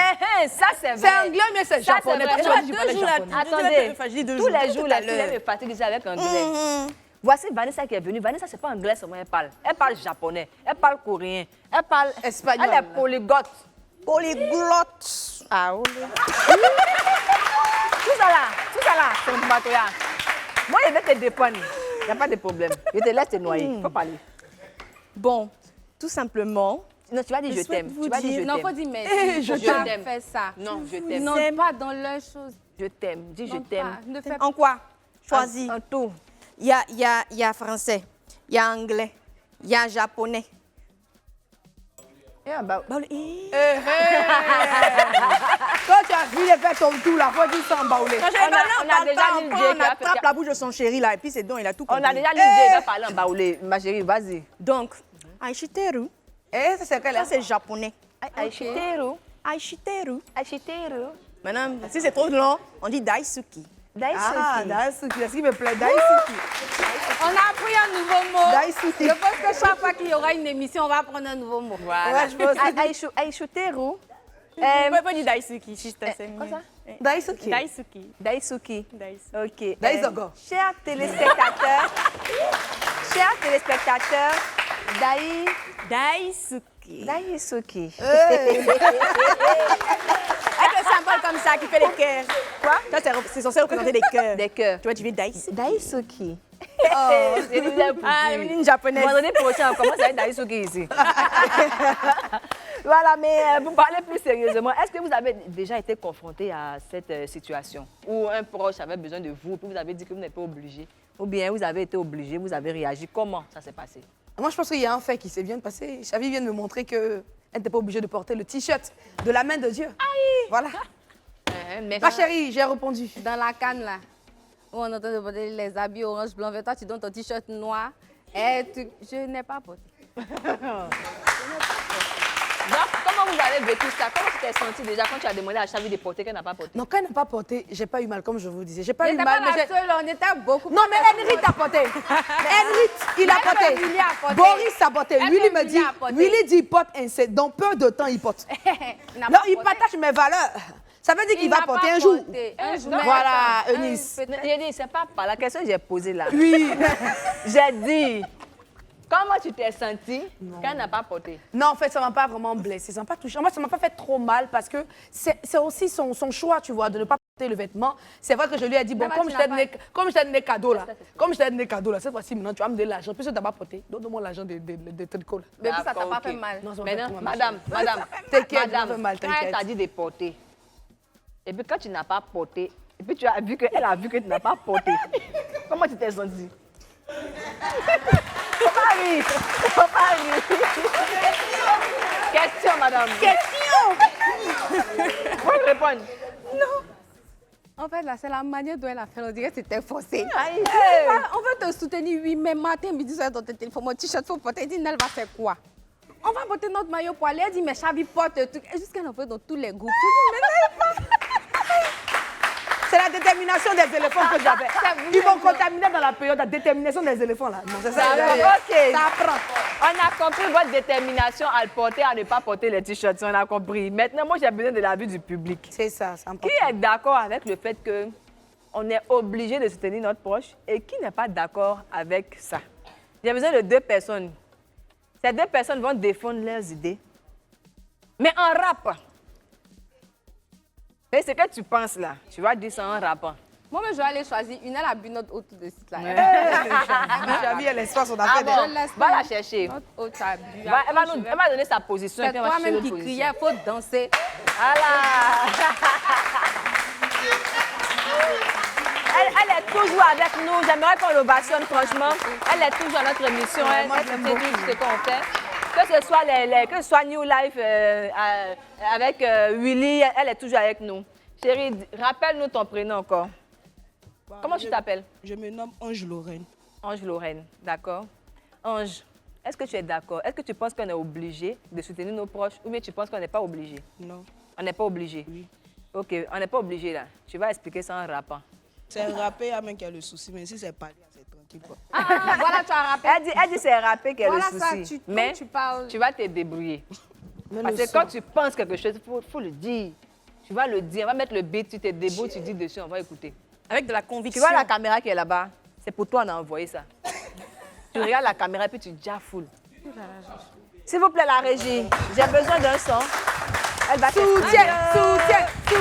Ça, c'est vrai. C'est anglais, mais c'est Ça, japonais. c'est vrai. Pourquoi tu parles japonais? Attendez, tous les jours, les filles me fatiguent avec anglais. Voici Vanessa qui est venue. Vanessa, c'est pas anglais seulement, elle parle. Elle parle japonais, elle parle coréen, elle parle espagnol. Elle est polyglotte. Polyglotte. Ah oui. Tout ça là, c'est un batoya. Moi, je vais te dépanner. Il n'y a pas de problème. Je te laisse te noyer. Faut parler. Bon, tout simplement. Non, tu vas dire je t'aime. Tu vas dire je t'aime. Non, faut dire merci. Je t'aime. Fais ça. Non, je t'aime. Non, pas dans leurs choses. Je t'aime. Dis je t'aime. Ne fais En quoi? Choisis. En tout. Il y a français, il y a anglais, il y a japonais. Quand tu as vu les faire ton tout là, faut dire ça en baoulé. On a déjà on attrape la bouche de son chéri là et puis c'est donc il a tout compris. On a déjà l'idée, il va parler en baoulé. Ma chérie, vas-y. Donc, Aishiteru. Ça c'est quel? Ça c'est japonais. Aishiteru. Aishiteru. Aishiteru. Maintenant, si c'est trop long, on dit Daisuki. Ah, Daisuki, c'est ce qui me plaît, Daisuki. On a appris un nouveau mot. Daisuki. Je pense que chaque fois qu'il y aura une émission, on va apprendre un nouveau mot. Voilà. Aishiteru. Pas dire Daisuki, si je t'aime. Quoi ça? Daisuki. Daisuki. Daisuki. Ok. Daisogo. Chers téléspectateurs, Daisuki. Daisuki. Avec un symbole comme ça qui fait les cœurs. Quoi? C'est censé représenter des cœurs. Des cœurs. Tu vois, tu veux Daisuki. Daisuki. Une japonaise. Vendredi prochain, on commence avec Daisuki ici. Voilà, mais pour parler plus sérieusement, est-ce que vous avez déjà été confronté à cette situation où un proche avait besoin de vous, puis vous avez dit que vous n'êtes pas obligé, ou bien vous avez été obligé, vous avez réagi? Comment ça s'est passé? Moi, je pense qu'il y a un fait qui s'est bien passé. Chavi vient de me montrer qu'elle n'était pas obligée de porter le t-shirt de la main de Dieu. Aïe. Voilà. Ma chérie, j'ai répondu. Dans la canne, là, où on est en train de porter les habits orange, blanc, vert, toi, tu donnes ton t-shirt noir. Et je n'ai pas porté. Donc, comment vous avez vécu ça? Comment tu t'es senti déjà quand tu as demandé à Chavi de porter qu'elle n'a pas porté? Non, quand elle n'a pas porté, j'ai pas eu mal, comme je vous disais. J'ai pas eu J'étais mal. pas la seule, on était beaucoup. Non, mais Henry t'a porté. Henry, il a porté. Willy a porté. Boris a porté. Même Willy me Willy dit, a porté. Willy dit, il porte un set. Dans peu de temps, il porte. Non, il partage mes valeurs. Ça veut dire qu'il va porter un jour. Voilà, Eunice. J'ai dit, c'est pas par la question que j'ai posée là. Oui. J'ai dit, comment tu t'es sentie quand elle n'a pas porté? Non, en fait, ça ne m'a pas vraiment blessée, ça ne m'a pas touchée. Moi, ça ne m'a pas fait trop mal parce que c'est aussi son choix, tu vois, de ne pas porter le vêtement. C'est vrai que je lui ai dit, bon, comme je t'ai donné cadeau là, cette fois-ci, maintenant, tu vas me donner l'argent. Puisque tu n'as pas porté, donne-moi l'argent de tricot là. Mais ça t'a pas fait mal. Non, madame, t'inquiète, ça fait mal, quand elle t'a dit de porter, et puis quand tu n'as pas porté, et puis tu as vu qu'elle a vu que tu n'as pas porté, comment tu t'es sentie? Faut pas rire. Question, madame. Faut répondre. Non. En fait, là, c'est la manière dont elle a fait. On dirait que c'était forcé. Aïe. On veut te soutenir, oui, mais matin, midi, soir, dans ton téléphone, mon t-shirt, faut porter. Elle dit, Nel va faire quoi? On va porter notre maillot pour aller. Elle dit, mais Chavi porte le truc. Et jusqu'à nous, dans tous les groupes. Je dis, mais Nel, c'est la détermination des éléphants que j'avais. Ils vont contaminer dans la période de détermination des éléphants là. Non, c'est ça. Ok. Ça apprend. On a compris votre détermination à le porter, à ne pas porter les t-shirts. On a compris. Maintenant, moi, j'ai besoin de l'avis du public. C'est ça, c'est important. Qui est d'accord avec le fait qu'on est obligé de soutenir notre proche et qui n'est pas d'accord avec ça? J'ai besoin de 2 personnes. Ces 2 personnes vont défendre leurs idées. Mais en rap. Mais c'est que tu penses là. Tu vas dire ça en rappant. moi, je vais aller choisir une. Elle a bu notre eau tout de suite là. Javi, elle laisse pas son affaire. Va la chercher. Notre eau, tu as bu. Elle va donner sa position. C'est toi-même qui criais, il faut danser. Voilà. Elle est toujours avec nous. J'aimerais qu'on l'ovationne, franchement. Elle est toujours à notre émission. Elle sait tout ce qu'on fait. Que ce soit New Life avec Willy, elle est toujours avec nous. Chérie, rappelle-nous ton prénom encore. Comment tu t'appelles? Je me nomme Ange Lorraine. Ange Lorraine, d'accord. Ange, est-ce que tu es d'accord? Est-ce que tu penses qu'on est obligé de soutenir nos proches ou bien tu penses qu'on n'est pas obligé? Non. On n'est pas obligé? Oui. OK, on n'est pas obligé là. Tu vas expliquer ça en rappant. C'est rapper à même qu'il y a le souci, mais si c'est parler, c'est tranquille quoi. Voilà, tu as rappé. Elle dit c'est rapper qu'il y a le souci. Ça, mais tu parles. Tu vas te débrouiller. Parce que quand tu penses quelque chose, il faut le dire. Tu vas le dire. On va mettre le beat, tu te débrouilles, tu dis dessus, on va écouter. Avec de la conviction. Tu vois la caméra qui est là-bas? C'est pour toi, on a envoyé ça. Tu regardes la caméra et puis tu jaffoules. S'il vous plaît, la régie, j'ai besoin d'un son. Elle va soutien. Tu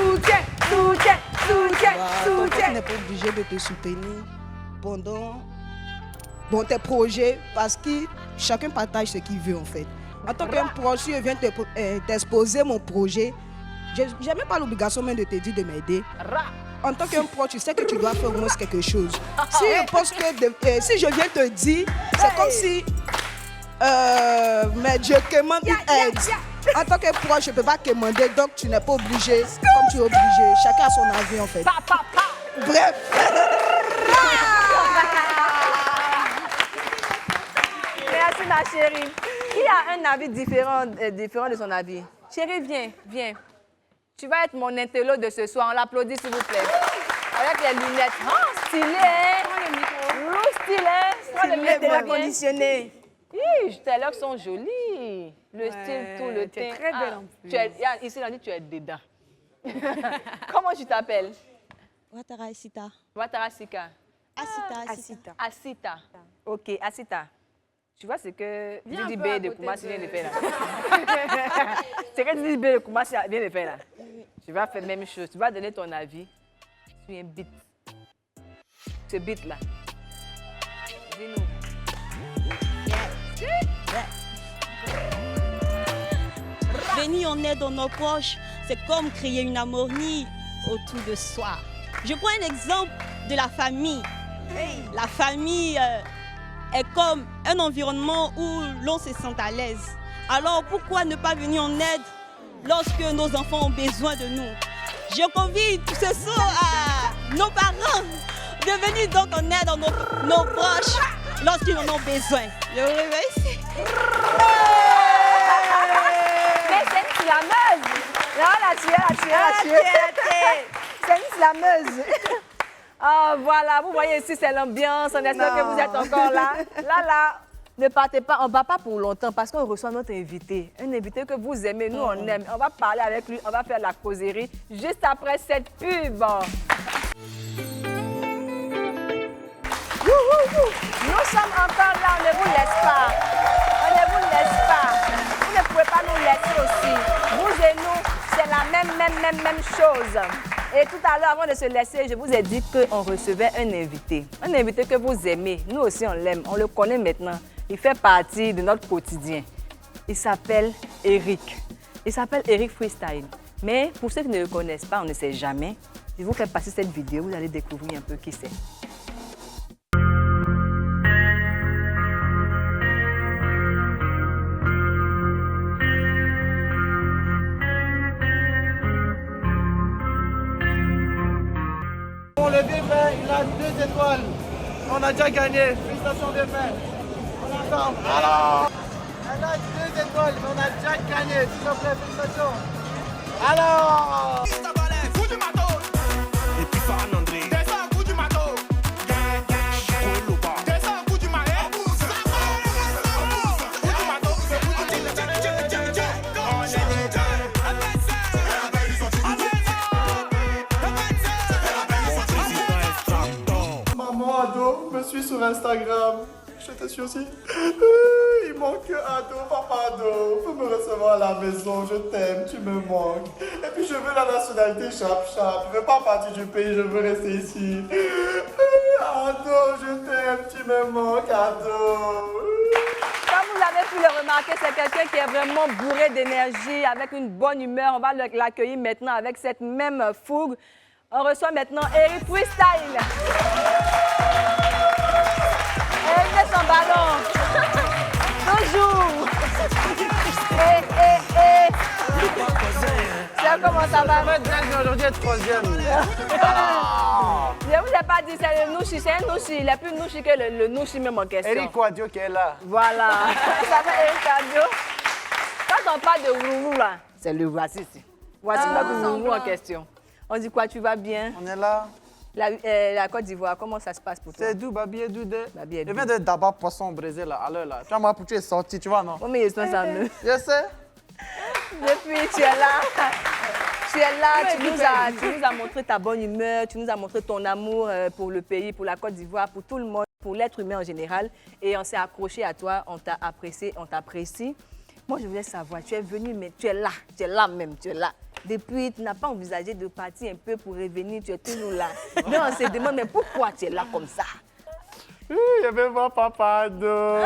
n'es pas obligé de te soutenir pendant tes projets parce que chacun partage ce qu'il veut en fait. En tant qu'un proche, si je viens t'exposer mon projet, je n'ai même pas l'obligation même de te dire de m'aider. En tant qu'un proche, tu sais que tu dois faire au moins quelque chose. Si je pense que si je viens te dire, c'est comme si mais je commande une aide. En tant que proche, je ne peux pas commander, donc tu n'es pas obligé comme tu es obligé. Chacun a son avis en fait. Bref. Merci ma chérie. Qui a un avis différent de son avis? Chérie, viens. Tu vas être mon intello de ce soir. On l'applaudit s'il vous plaît. Avec les lunettes. Oh, stylé, hein? Prends le micro. Stylé. Prends le micro. Bien conditionné. Tes locks sont jolies. Le style, tout le teint. Tu es très belle en plus. Ici, on a dit tu es dedans. Comment tu t'appelles? Ouattara Asita. Ouattara Sika. Asita. OK, Asita. Tu vois ce que Didi B de Koumassi vient de faire là? C'est que Didi B de Koumassi vient de faire là. Tu vas faire la même chose. Tu vas donner ton avis sur un beat. Ce beat là. Dis-nous. Venir en aide à nos proches, c'est comme créer une harmonie autour de soi. Je prends un exemple de la famille. La famille est comme un environnement où l'on se sent à l'aise. Alors pourquoi ne pas venir en aide lorsque nos enfants ont besoin de nous? Je convie ce soir à nos parents de venir donc en aide à nos proches lorsqu'ils en ont besoin. Je vous remercie. Mais c'est une slameuse. Non, la tuer. C'est une slameuse. Voilà, vous voyez ici, c'est l'ambiance. On espère que vous êtes encore là. Là, Ne partez pas, on ne va pas pour longtemps parce qu'on reçoit notre invité. Un invité que vous aimez, nous on aime. On va parler avec lui, on va faire la causerie juste après cette pub. Nous sommes encore là, on ne vous laisse pas. On ne vous laisse pas. Vous ne pouvez pas nous laisser aussi. Vous et nous, c'est la même chose. Et tout à l'heure, avant de se laisser, je vous ai dit qu'on recevait un invité. Un invité que vous aimez. Nous aussi, on l'aime. On le connaît maintenant. Il fait partie de notre quotidien. Il s'appelle Eric. Il s'appelle Eric Freestyle. Mais pour ceux qui ne le connaissent pas, on ne sait jamais. Je vous fais passer cette vidéo, vous allez découvrir un peu qui c'est. Le Bévin, il a 2 étoiles. On a déjà gagné. Félicitations Bévin. On attend. Alors, elle a 2 étoiles, mais on a déjà gagné. S'il vous plaît, félicitations. Alors. Et puis Farhan André. Descends un coup du matos. Descends un coup du marais. Maman Ado me suit sur Instagram. Je te suis aussi. Il manque Ado, papa Ado. Faut me recevoir à la maison. Je t'aime, tu me manques. Et puis je veux la nationalité chap-chap. Je veux pas partir du pays, je veux rester ici. Ado, je t'aime, tu me manques, Ado. Comme vous avez pu le remarquer, c'est quelqu'un qui est vraiment bourré d'énergie, avec une bonne humeur. On va l'accueillir maintenant avec cette même fougue. On reçoit maintenant Eric Freestyle. Il met son ballon. Toujours. Comment ça va? Aujourd'hui, est 3e. Je vous ai pas dit, c'est le nouchi, c'est un nouchi. Il est plus nouchi que le nouchi même en question. Eric Quadio qui est là. Voilà. Ça fait Eric Quadio. Quand on parle de Roulou, là, c'est le voici. Voici le Roulou en question. On dit quoi, tu vas bien? On est là. La Côte d'Ivoire, comment ça se passe pour toi? C'est d'où, Babi est d'où? Je viens de d'abord poisson au Brésil, là, à l'heure, là. Tu vois, moi, pour tu es sorti, tu vois, non? Oh, mais ils sont ça, nous. Je sais. Depuis, tu es là. Tu es là, tu nous as montré ta bonne humeur, tu nous as montré ton amour pour le pays, pour la Côte d'Ivoire, pour tout le monde, pour l'être humain en général. Et on s'est accroché à toi, on t'a apprécié, on t'apprécie. Moi, je voulais savoir, tu es venu, mais tu es là même, tu es là. Depuis, tu n'as pas envisagé de partir un peu pour revenir, tu es toujours là. Mais on se demande, mais pourquoi tu es là comme ça? Je vais voir Papa Ado.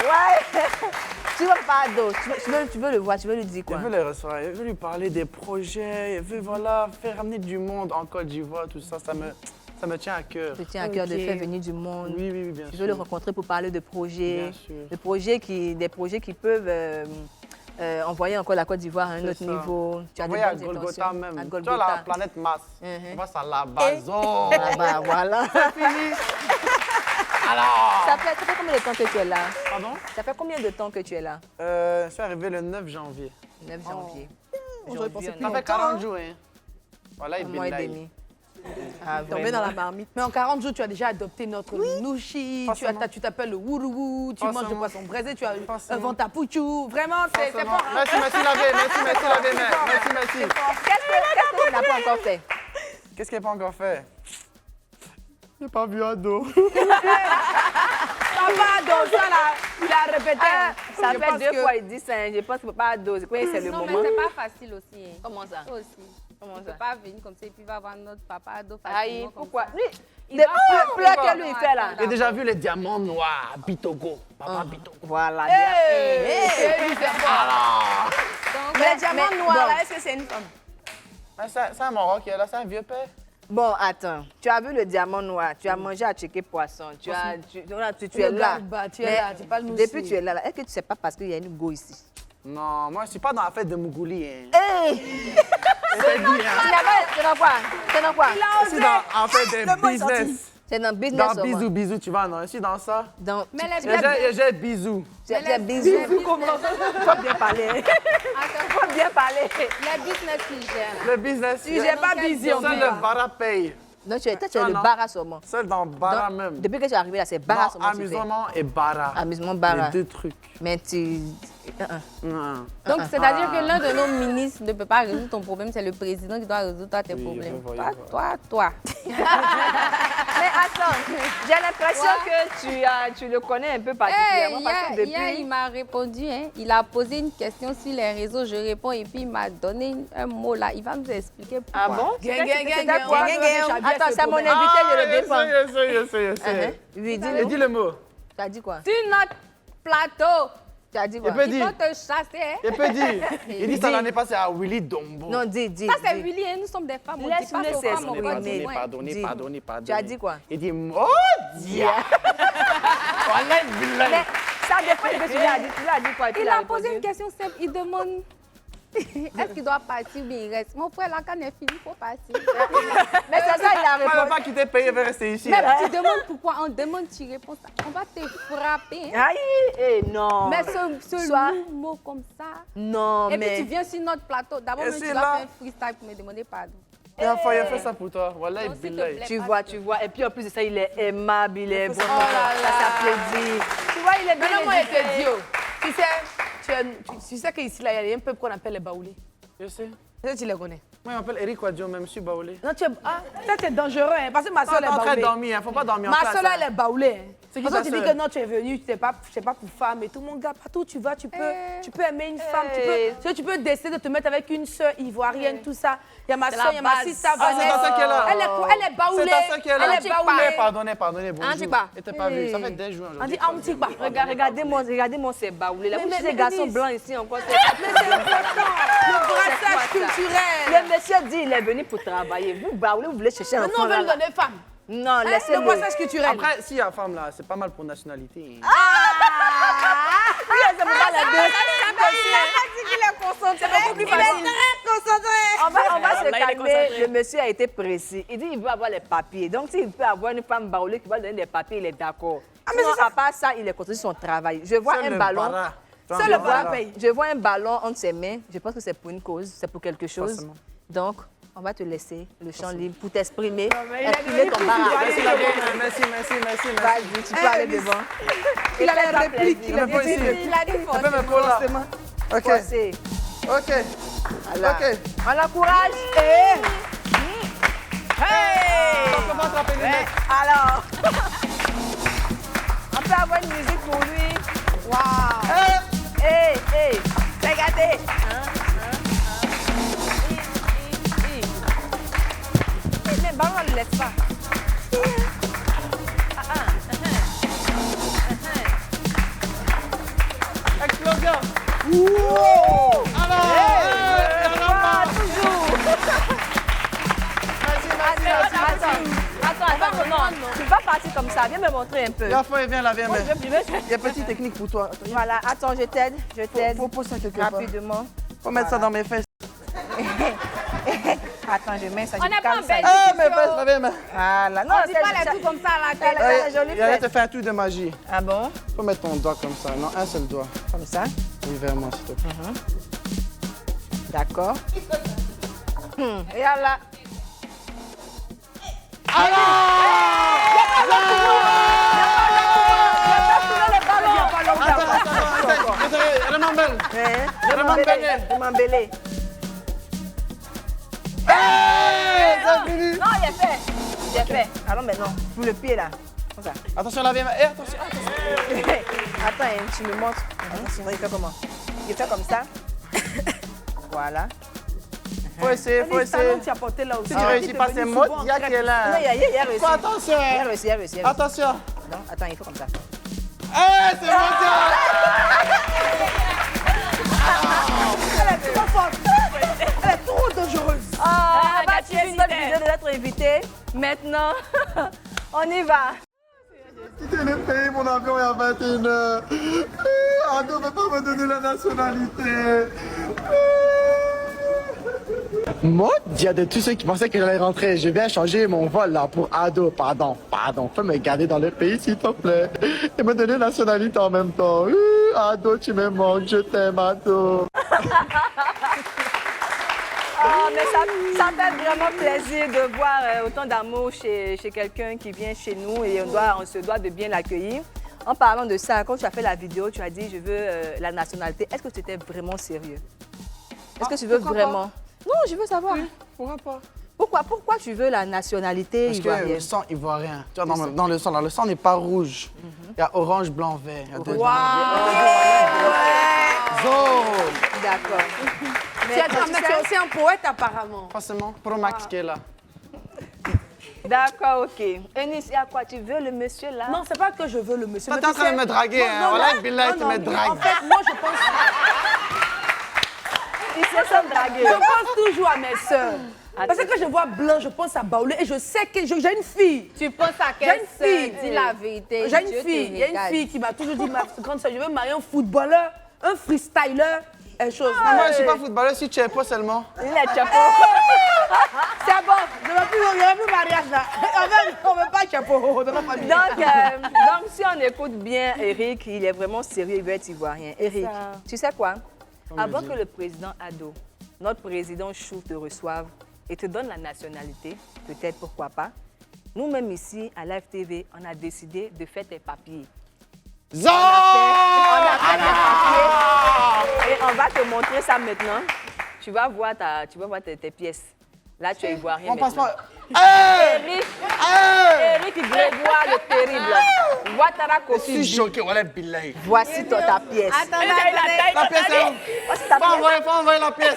Ouais. Tu vois Papa Ado, tu veux le voir, tu veux lui dire quoi? Je veux le recevoir, je veux lui parler des projets, je veux voilà, faire ramener du monde en Côte d'Ivoire, tout ça, ça me tient à cœur. Ça te tient à cœur de faire venir du monde. Oui, bien sûr. Tu veux le rencontrer pour parler de projets. Bien sûr. Des projets qui peuvent envoyer encore la Côte d'Ivoire à un autre niveau. Tu as des bonnes Golgotha même. À Golgotha. Tu vois la planète Mars. On va ça là-bas. Là-bas, voilà. C'est fini. Alors. Ça fait combien de temps que tu es là? Pardon? Ça fait combien de temps que tu es là? Je suis arrivé le 9 janvier. 9 janvier. Ça fait 40 jours, hein. Voilà, il mois et demi. Tombé dans la marmite. Mais en 40 jours, tu as déjà adopté notre nouchi, tu t'appelles le wuruwu, tu manges le poisson braisé, tu as un ventre à pouchou. Vraiment, c'est fort. Merci, lavé, merci. Qu'est-ce qu'il n'a pas encore fait? Qu'est-ce qu'il n'a pas encore fait? Je n'ai pas vu Ado. Papa Ado, ça là, il a répété. Ça fait 2 fois, il dit ça. Je pense que Papa Ado, c'est le moment. Non, mais c'est pas facile aussi. Comment ça? Aussi. Comment ça? On ne peut pas venir comme ça et puis va voir notre Papa Ado facilement. Aïe, pourquoi? Comme Lui, il va pleurs que lui, il fait là. J'ai déjà vu les diamants noirs, Bitogo. Papa Bitogo. Voilà. Mais les diamants noirs, là, est-ce que c'est une femme? C'est un Maroc qui est là, c'est un vieux père. Bon, attends. Tu as vu le diamant noir, tu as mangé à checker poisson, tu es là. Tu es là, tu parles nous aussi. Depuis tu es là, est-ce que tu ne sais pas parce qu'il y a une go ici? Non, moi je ne suis pas dans la fête de Mougouli. Hein. C'est dans quoi? C'est dans quoi? Je suis en fait de business. C'est dans business. Dans bisous, tu vois, non? Je suis dans ça. Mais j'ai bisous. J'ai bisous. Comment? Faut bien parler. Faut bien parler. Le business qui gère. Le business. Tu gères pas bisous. Ça, le Vara paye. Non, tu es le bara seulement. Seul dans bara même. Depuis que tu es arrivé là, c'est bara seulement. Amusement et bara. Amusement, bara. Les deux trucs. Mais tu... Donc, c'est-à-dire que l'un de nos ministres ne peut pas résoudre ton problème, c'est le président qui doit résoudre toi, tes problèmes. Toi. Mais attends, j'ai l'impression que tu le connais un peu particulièrement. Hier, il m'a répondu, hein, il a posé une question sur les réseaux, je réponds et puis il m'a donné un mot là. Il va nous expliquer pourquoi. Ah bon? Attends, c'est mon invité, je le défends. Oui, dis le mot. Tu as dit quoi? Sur notre plateau. Tu as dit quoi? Ils vont te chasser. Il peut dire. Il dit ça l'année passée à Willy Dombo. Non, dis. Ça, c'est Willy, hein, nous sommes des femmes. On dit pas aux femmes, on va dire. Pardonnez. Tu as dit quoi? Il dit, oh, dia. Mais ça dépend de ce que tu as dit. Tu l'as dit quoi? Il a posé une question simple. Il demande est-ce qu'il doit partir ou bien il reste. Mon frère, la canne est finie, il faut partir. Mais c'est ça, il a répondu. Il ne va pas quitter le pays, il va rester ici. Mais tu demandes pourquoi, on demande, tu réponds ça. On va te frapper. Hein. Aïe, non. Mais ce lourd mot comme ça. Non, et mais... puis tu viens sur notre plateau. D'abord, tu dois faire un freestyle pour me demander pardon. Il a fait ça pour toi. Voilà, il billahi. Tu vois. Et puis en plus de ça, il est aimable, il est bon. Ça s'applaudit. Tu vois, il est bien. Mais non, moi, je te dis, tu sais qu'ici, là, il y a un peuple qu'on appelle les baoulés. Je sais. Est-ce que tu les connais? Moi, il m'appelle Eric Wadjo, même si baoulé. Non, ça, c'est dangereux, hein, parce que ma soeur, elle est baoulée. baoulée. Dormir, il ne faut pas dormir en classe. Ma soeur, elle est baoulée. C'est qui Parce ta que tu dis sœur? que non, tu es venu, tu n'es pas pour femme et tout. Mon gars, partout où tu vas, tu peux aimer une femme. Tu peux décider de te mettre avec une soeur ivoirienne, tout ça. Il y a ma soeur, il y a ma sister. Ah, c'est ta soeur qui est là. Elle est baoulée. C'est ta soeur qui est là. Elle est baoulée. Pardonnez, bonjour. Elle t'a pas vu, ça fait 10 jours. On dit Antipa. Regardez-moi, c'est baoulé. Là, vous ces garçons blancs ici encore. Mais c'est important. Le brassage culturel. Le monsieur dit il est venu pour travailler. Vous baoulez, vous voulez chercher un enfant. Nous, on veut lui donner femme. Non, laissez-le. Le brassage culturel. Après, si la femme là, c'est pas mal pour nationalité. Oui, c'est pour ça la deux. Il est concentré. C'est beaucoup plus facile. Il est très concentré. On va se calmer. Le monsieur a été précis. Il dit qu'il veut avoir les papiers. Donc, s'il peut avoir une femme baoulée qui va donner des papiers, il est d'accord. Sinon, à part ça, il est concentré sur son travail. Je vois un ballon. C'est le bara paye. Je vois un ballon entre ses mains. Je pense que c'est pour une cause, c'est pour quelque chose. Donc, on va te laisser le champ libre pour t'exprimer. Exprimer ton bara. Merci. Vas-y, tu peux aller devant. Il a la réplique. Il a dit forcément. Ok. Ok. On l'encourage. Comment attraper les mecs? Alors, on peut avoir une musique pour lui. Waouh. Hey. Regardez. Mais le ballon, on ne le laisse pas. Explosion. Wow. Alors, toujours. Attends, tu vas partir comme ça. Viens me montrer un peu. La fois, viens là, viens. Il y a une petite technique pour toi. Voilà, attends, je t'aide. Faut poser ça quelque part. Rapidement. Faut mettre ça dans mes fesses. Attends, je mets ça. On n'est pas en Belgique. Ah, mes fesses, la viens. Voilà. Non, on dit pas les trucs comme ça là. Jolie Il allait te faire un truc de magie. Ah bon? Faut mettre ton doigt comme ça. Non, un seul doigt. Comme ça? Oui, vers moi, s'il te plaît. D'accord. Et là. Remembele. Non, il est fait. J'ai fait. Alors maintenant, pour le pied là. Comme ça. Attention, la vienne. Attention. Attends, tu me montres. Attention, il fait comment? Il fait comme ça. Voilà. Faut essayer. Si tu réussis pas, c'est mode, il y a qui est là. Non, il a réussi. Fais attention. Il a réussi. Attention. Non, attends, il faut comme ça. C'est bon. Elle est trop forte. Elle est trop dangereuse. Tu es une bonne vidéo de notre invité. Maintenant, on y va. Quitter le pays, mon avion est à 21h. Ado ne veut pas me donner la nationalité. Moi, il y a de tous ceux qui pensaient que j'allais rentrer. Je viens changer mon vol là pour Ado. Pardon. Peux me garder dans le pays, s'il te plaît. Et me donner la nationalité en même temps. Ado, tu me manques. Je t'aime, Ado. mais ça fait vraiment plaisir de voir autant d'amour chez quelqu'un qui vient chez nous et on se doit de bien l'accueillir. En parlant de ça, quand tu as fait la vidéo, tu as dit je veux la nationalité. Est-ce que c'était vraiment sérieux? Est-ce que tu veux vraiment? Non, je veux savoir. Oui, pourquoi pas? Pourquoi tu veux la nationalité ivoirienne? Parce que le sang ivoirien, tu vois, dans le sang n'est pas rouge. Il y a orange, blanc, vert. Il y a deux D'accord. Tu es aussi un poète apparemment. Forcément, pour Max qui est là. D'accord, ok. Eunice, à quoi tu veux le monsieur là? Non, c'est pas que je veux le monsieur. Toi, t'es en train de me draguer, hein? Voilà, Bilal, tu me dragues. En fait, moi, je pense... Ils se sont dragués. Je pense toujours à mes sœurs. Parce que quand je vois blanc, je pense à Baoulé et je sais que j'ai une fille. Tu penses à quelle sœur? Dis la vérité. J'ai une fille. Il y a une fille qui m'a toujours dit, ma grande sœur, je veux marier un footballeur, un freestyler, chose. Moi, je ne suis pas footballeur, si tu es pas seulement. Il est chapeau. C'est bon, il n'y aura plus mariage là. On ne veut pas chapeau dans la famille. Donc, si on écoute bien Eric, il est vraiment sérieux, il veut être ivoirien. Eric, tu sais quoi? Avant que le président Ado, notre président Chou, te reçoive et te donne la nationalité, peut-être pourquoi pas, nous-mêmes ici, à Live TV, on a décidé de faire tes papiers. On a fait tes papiers et on va te montrer ça maintenant. Tu vas voir tes pièces. Là, tu es ivoirien maintenant. On passe pas... Eric Grégoire le terrible. Ouattara Kofi. Je suis choqué, voilà Bilal. Voici ta pièce. Attendez. La pièce est où? Faut envoyer la pièce.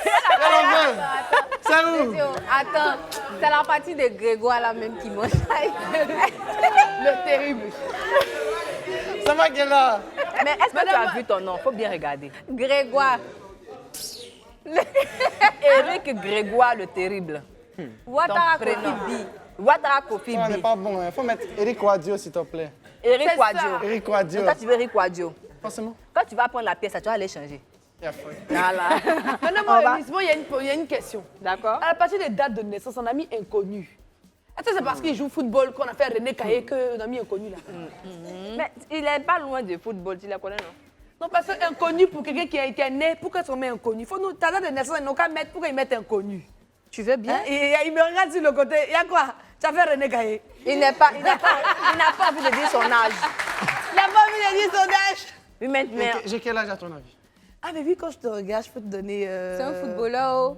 C'est où? Attends, c'est la partie de Grégoire là même qui mange. Le terrible. C'est moi qui est là. Mais est-ce que tu as vu ton nom? Faut bien regarder. Grégoire. Eric Grégoire le terrible. Ouattara Kofi B. Ouattara Kofi On n'est B. pas bon, il faut mettre Eric Wadio, s'il te plaît. Eric Wadio. Eric Wadio. Toi, tu veux Eric Wadio. Forcément. Quand tu vas prendre la pièce, tu vas aller changer. Voilà. Maintenant, moi, il y a une question. D'accord. À partir des dates de naissance, on a mis inconnu. Est-ce que c'est parce qu'il joue au football qu'on a fait René Caillé qu'on a mis inconnu là? Mais il n'est pas loin du football, tu la connais, non? Non, parce que inconnu pour quelqu'un qui est né, pourquoi on met inconnu? Il faut nous, ta date de naissance, ils n'ont qu'à mettre, pourquoi ils mettent inconnu? Tu veux bien? Et il me regarde sur le côté, il y a quoi? Tu as fait René Caillé. Il n'a pas envie de dire son âge. Il n'a pas envie de dire son âge. Oui, mais... J'ai quel âge à ton avis? Ah, mais oui, quand je te regarde, je peux te donner... C'est un footballeur, oh.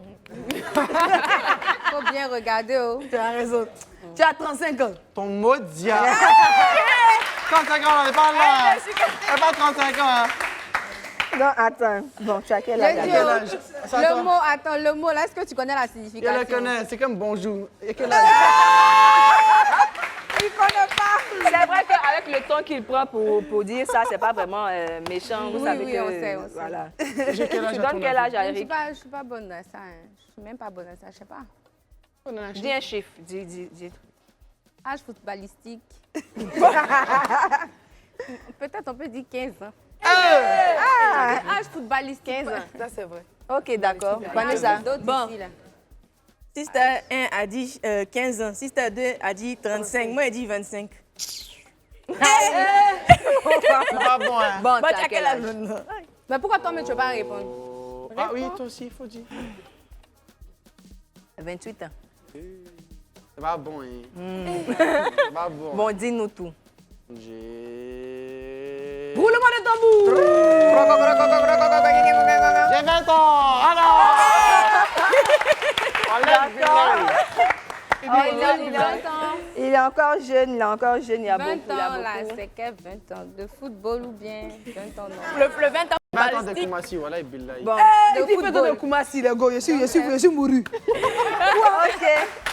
Faut bien regarder, oh. Tu as raison. Tu as 35 ans. Ton mot dia. 35 ans, on n'est pas là. On n'est pas 35 ans, hein. Non, attends. Bon, tu as quel âge? Le mot, là, est-ce que tu connais la signification? Je le connais, c'est comme bonjour. Et quel âge? Il connaît pas. C'est vrai qu'avec le temps qu'il prend pour dire ça, c'est pas vraiment méchant. Vous savez que... on sait. Voilà. J'ai quel âge? Tu donnes quel âge à Eric? Je suis pas bonne dans ça. Je suis même pas bonne dans ça, je sais pas. Dis un chiffre. Dis. Âge footballistique. Peut-être on peut dire 15 ans. Âge footballiste, 15 ans. Ça, c'est vrai. Ok, d'accord. Vanessa. Bon. Sister 1 a dit 15 ans. Sister 2 a dit 35. Moi, elle dit 25. C'est pas bon, hein. Bon, tu as quel âge? Mais pourquoi toi-même, tu ne veux pas répondre? Ah oui, toi aussi, il faut dire. 28 ans. C'est pas bon, hein. C'est pas bon. Bon, dis-nous tout. J'ai... Roulement de tambour. J'ai 20 ans. Alors Il est encore jeune, il y a 20 beaucoup. ans, là, c'est quel 20 ans? De football ou bien 20 ans non? Le 20 ans. 20 ans de Koumassi, voilà, il Bilal. Bon, il dit 20 ans de Koumassi, les gars. Je suis mouru. ok.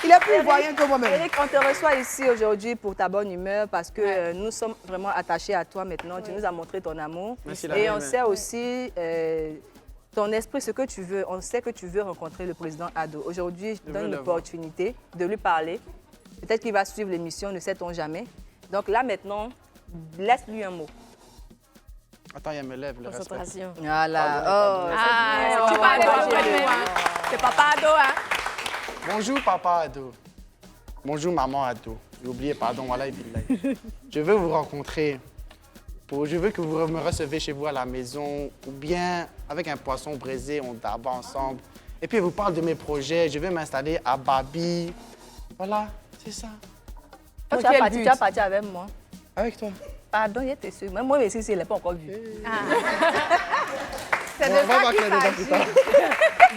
Il est plus ivoirien que moi-même. Eric, on te reçoit ici aujourd'hui pour ta bonne humeur parce que nous sommes vraiment attachés à toi maintenant. Tu nous as montré ton amour. Merci, et on sait aussi ton esprit, ce que tu veux. On sait que tu veux rencontrer le président Ado. Aujourd'hui, je te donne l'opportunité de lui parler. Peut-être qu'il va suivre l'émission, ne sait-on jamais. Donc là, maintenant, laisse-lui un mot. Attends, il me lève, le respect. Voilà. Tu parles de C'est Papa Ado, hein? Bonjour, Papa Ado. Bonjour, Maman Ado. J'ai oublié, pardon, voilà, Bilal. Je veux vous rencontrer. Je veux que vous me recevez chez vous à la maison ou bien avec un poisson braisé, on tabac ensemble Et puis, il vous parle de mes projets. Je vais m'installer à Babi. Voilà, c'est ça. Tu vas partir avec moi. Avec toi? Pardon, il était sûr. Même moi, ici, il n'est pas encore vu. C'est de ça qu'il s'agit.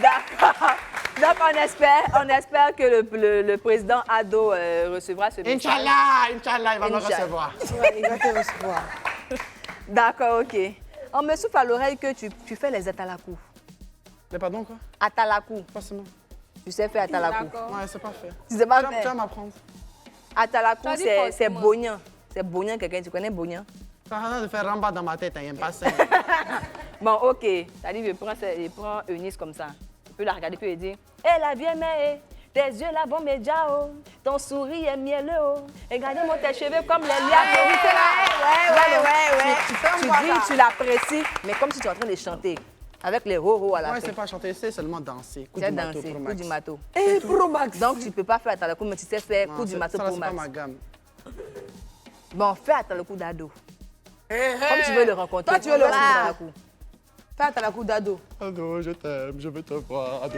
D'accord. Donc, on espère que le président Ado recevra ce message. Inch'Allah, il va me recevoir. Ouais, il va te recevoir. D'accord, OK. On me souffle à l'oreille que tu fais les atalakou. Mais pardon, quoi? Atalakou. Pas seulement. Tu sais faire atalakou? Ouais, c'est pas fait. Tu sais pas faire? Tu vas m'apprendre. Atalakou, c'est Bognan. C'est Bognan, quelqu'un. Tu connais Bognan? Ça n'a rien de faire ramba dans ma tête, il n'y a pas ça. Bon, OK. C'est-à-dire, je prends Eunice comme ça. Tu peux la regarder puis lui dire « Eh, la vieille mère, tes yeux là vont médias, ton sourire est mielleux, regardez-moi tes cheveux comme les lianes. » Tu dis, tu l'apprécies, mais comme si tu es en train de chanter. Avec les ro-ro à la fin. Ouais, c'est pas chanter, c'est seulement danser. C'est danser, coup du mato. Et Pro Max. Donc, tu ne peux pas faire atalakou, mais tu sais faire coup du mato Pro Max. C'est pas ma gamme. Bon, fais atalakou d'ado. Comme tu veux le rencontrer. Toi, tu veux le atalakou. Fais atalakou d'ado. Ado, je t'aime, je veux te voir. Ado.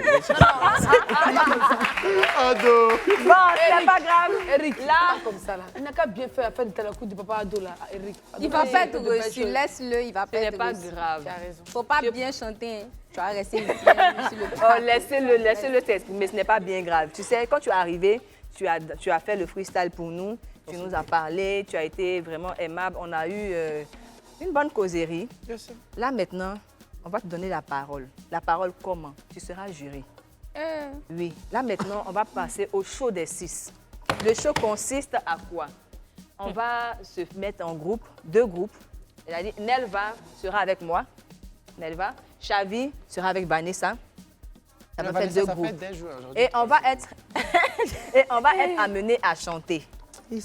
Ado. Bon, c'est pas grave. Eric, là, pas comme ça là. Il n'a qu'à bien faire atalakou du papa Ado là, Eric. Il va pas être reçu, laisse-le, il va pas être reçu. Ce n'est pas grave. Tu as raison. Faut pas bien chanter, hein. Tu vas rester bien sur le Oh, laissez-le t'exprimer, ce n'est pas bien grave. Tu sais, quand tu es arrivé, tu as fait le freestyle pour nous, tu nous as parlé, tu as été vraiment aimable. On a eu une bonne causerie. Là, maintenant, on va te donner la parole. La parole comment? Tu seras juré. Oui. Là, maintenant, on va passer au show des 6. Le show consiste à quoi? On va se mettre en groupe, 2 groupes. C'est-à-dire, Nelva sera avec moi. Nelva. Chavi sera avec Vanessa. Ça va faire 2 groupes. Et on va être amené à chanter.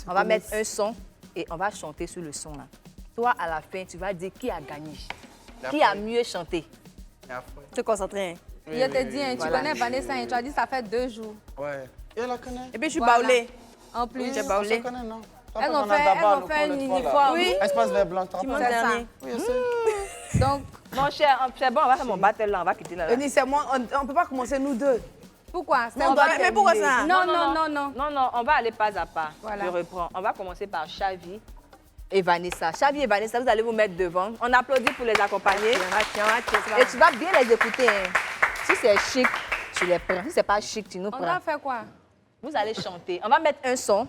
On va mettre un son et on va chanter sur le son là. Toi, à la fin, tu vas dire qui a gagné. Qui a mieux chanté. Te concentrer. Je te dis, tu connais Vanessa, tu as dit ça fait 2 jours. Ouais. Et elle la connaît. Et puis je suis baoulée. En plus, oui, j'ai baoulé. Je connais, non? Elles ont fait un uniforme. Oui. Espace vert blanc. Tu m'as dernier. Oui, je sais. Donc, mon cher, c'est bon, on va faire mon battle là, on va quitter là. Eunice, c'est moi, on ne peut pas commencer nous 2. Pourquoi? Mais pourquoi ça? Non, on va aller pas à pas. Voilà. Je reprends. On va commencer par Chavi et Vanessa. Chavi et Vanessa, vous allez vous mettre devant. On applaudit pour les accompagner. Et tu vas bien les écouter. Hein. Si c'est chic, tu les prends. Si c'est pas chic, tu nous prends. On va faire quoi? Vous allez chanter. On va mettre un son.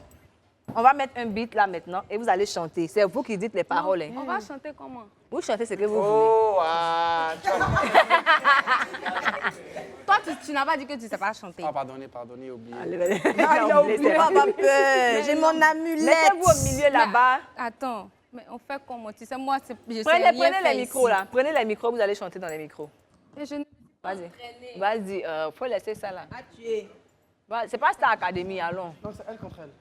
On va mettre un beat là maintenant et vous allez chanter. C'est vous qui dites les paroles. Hein. On va chanter comment? Vous chantez ce que vous voulez. Toi, tu n'as pas dit que tu ne sais pas chanter. Ah, pardonnez, oubliez. Il a oublié. Pas peur, j'ai mon amulette. Mettez-vous au milieu là-bas. Attends, mais on fait comment? Tu sais, moi, je sais Prenez rien les micros là. Prenez les micros, vous allez chanter dans les micros. Vas-y. Vas-y, faut laisser ça là. C'est pas Star Academy, allons. Non, c'est elle contre elle.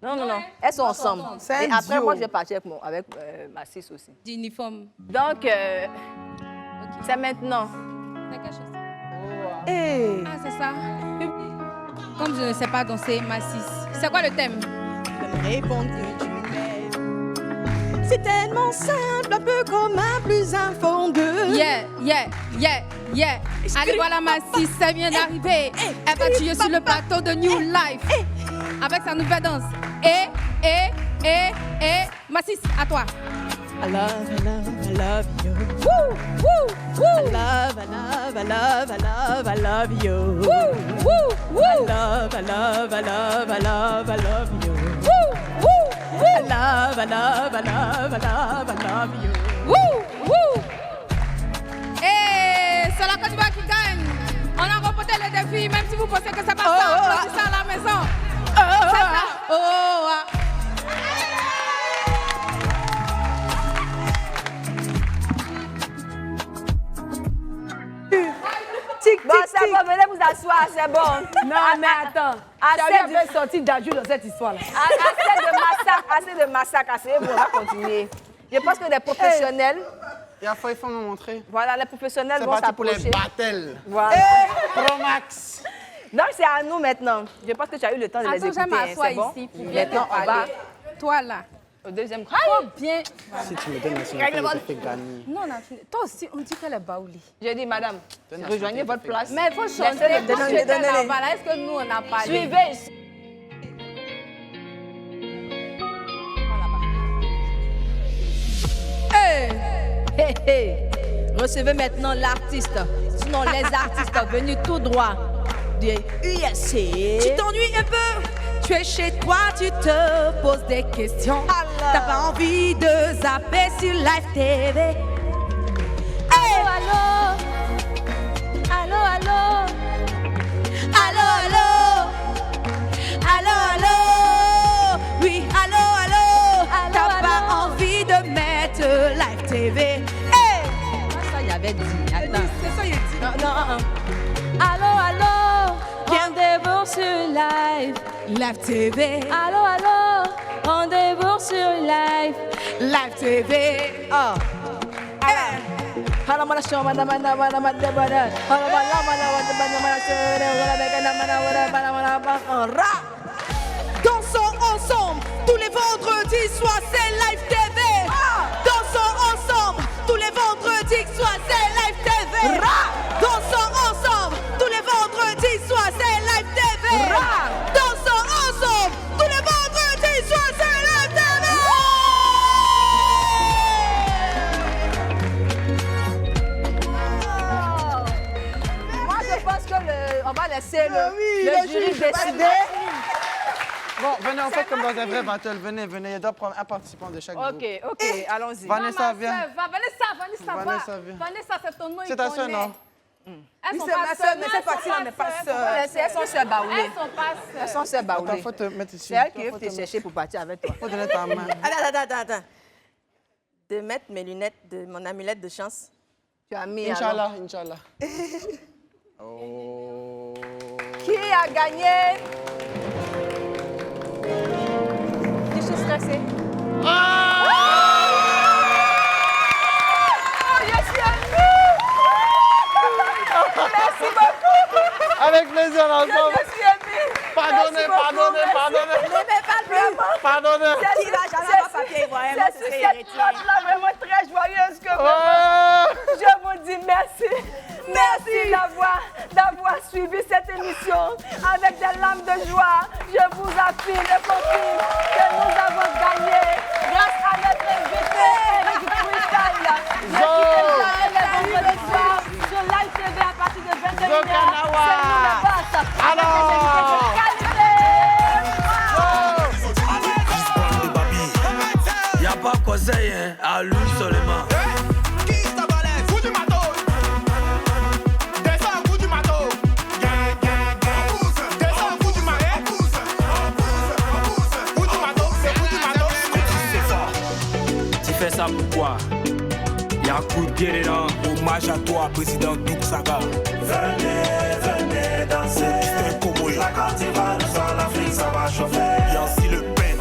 Non. Elles sont ensemble. Et après, moi, je vais partir avec ma 6 aussi. D'uniforme. Donc, c'est maintenant. C'est quelque chose. Hey. Ah, c'est ça. Comme je ne sais pas danser, ma 6. C'est quoi le thème? De me répondre que tu m'aimes. C'est tellement simple, un peu comme un plus un fond de... Yeah. Allez, voilà ma 6, ça vient d'arriver. Elle va tuer sur le plateau de New Life. Avec sa nouvelle danse. Ma 6, à toi. I love you. Woo. I love you. Woo. I love you. Woo. I love you. Woo. Et c'est la Côte d'Ivoire qui gagne. On a remporté le défi, même si vous pensez que c'est pas ça, applaudissez ça à la maison. C'est ça. Bon, c'est bon, venez vous asseoir, c'est bon. Non, mais attends. Chavi avait sorti d'Adjou dans cette histoire-là. Assez de massacre, asseyez-vous, on va continuer. Je pense que les professionnels... Il faut me montrer. Voilà, les professionnels vont s'approcher. C'est parti pour les battles. Voilà. Pro Max. Donc, c'est à nous maintenant. Je pense que tu as eu le temps de les écouter. Attends, je m'assois c'est bon? ici pour Maintenant, on va... Toi, là. Au deuxième coup. Faut bien. Si tu me donnes la nationalité, je te fais gagner. Non, on a fini. Toi aussi, on dit qu'elle est baouli. J'ai dit, madame, rejoignez votre place. Mais il faut changer. Est-ce que nous, on n'a pas Suivez. Hey, hey. Recevez maintenant l'artiste, sinon les artistes venus tout droit du USC. Tu t'ennuies un peu, tu es chez toi, tu te poses des questions. T'as pas envie de zapper sur Live TV. Hey. Allô, allô, allô, allô, allô, allô, allô, oui, allô, allô, t'as pas envie de mettre Live TV. Hey. Ça, il avait dit. Attends. C'est ça, il a dit. Non. Allô, allô, rendez-vous sur Live TV. Allô, allô, rendez-vous sur Live TV. Oh. Dansons ensemble tous les vendredis soirs, c'est Live TV. Dansons ensemble tous les vendredis soirs, c'est Live TV. Dansons ensemble tous les vendredis soirs, c'est Live TV. Dansons ensemble tous les vendredis soirs, c'est Live TV. Moi, je pense que on va laisser le jury décider. Bon, venez, on fait comme dans un vrai battle. Venez, il doit prendre un participant de chaque groupe. Ok, allons-y. Vanessa, viens. Vanessa, c'est ton nom. C'est ta soeur, non? Elles sont pas sœurs, mais cette partie-là n'est pas sœur. Elles sont sœurs baoulées. Elles sont pas sœurs. Elles sont sœurs baoulées. Attends, faut te mettre ici. C'est elle qui veut te chercher pour partir avec toi. Faut donner ta main. Attends. De mettre mes lunettes, mon amulette de chance. Tu as mis. Inch'Allah. Oh. Qui a gagné? Je suis stressée. Oh, je suis émue! Merci beaucoup! Avec plaisir, ensemble. Je suis émue! Pardonnez. Pardonnez. Qui va jamais avoir papier ivoirien? C'est cette note-là vraiment très joyeuse que je vous dis merci. Merci d'avoir suivi cette émission avec des larmes de joie. Je vous affirme et confirme que nous avons gagné grâce à notre invité Eric Cristal. Les vendredis soirs sur Live TV à partir de 22h. C'est nous le boss. Alors. Y'a pas conseil, hein, à lui seulement. Qui s'abalait? Fou du matos. Descends, fou du matos. Descends, fou du marais. Fou du matos, c'est fou du matos. C'est fort. Tu fais ça pourquoi? Y'a coup de pied dedans. Hommage à toi, président Douk Saga. Venez danser. La Côte d'Ivoire, nous sommes l'Afrique, ça va chauffer. Y'a aussi le pen.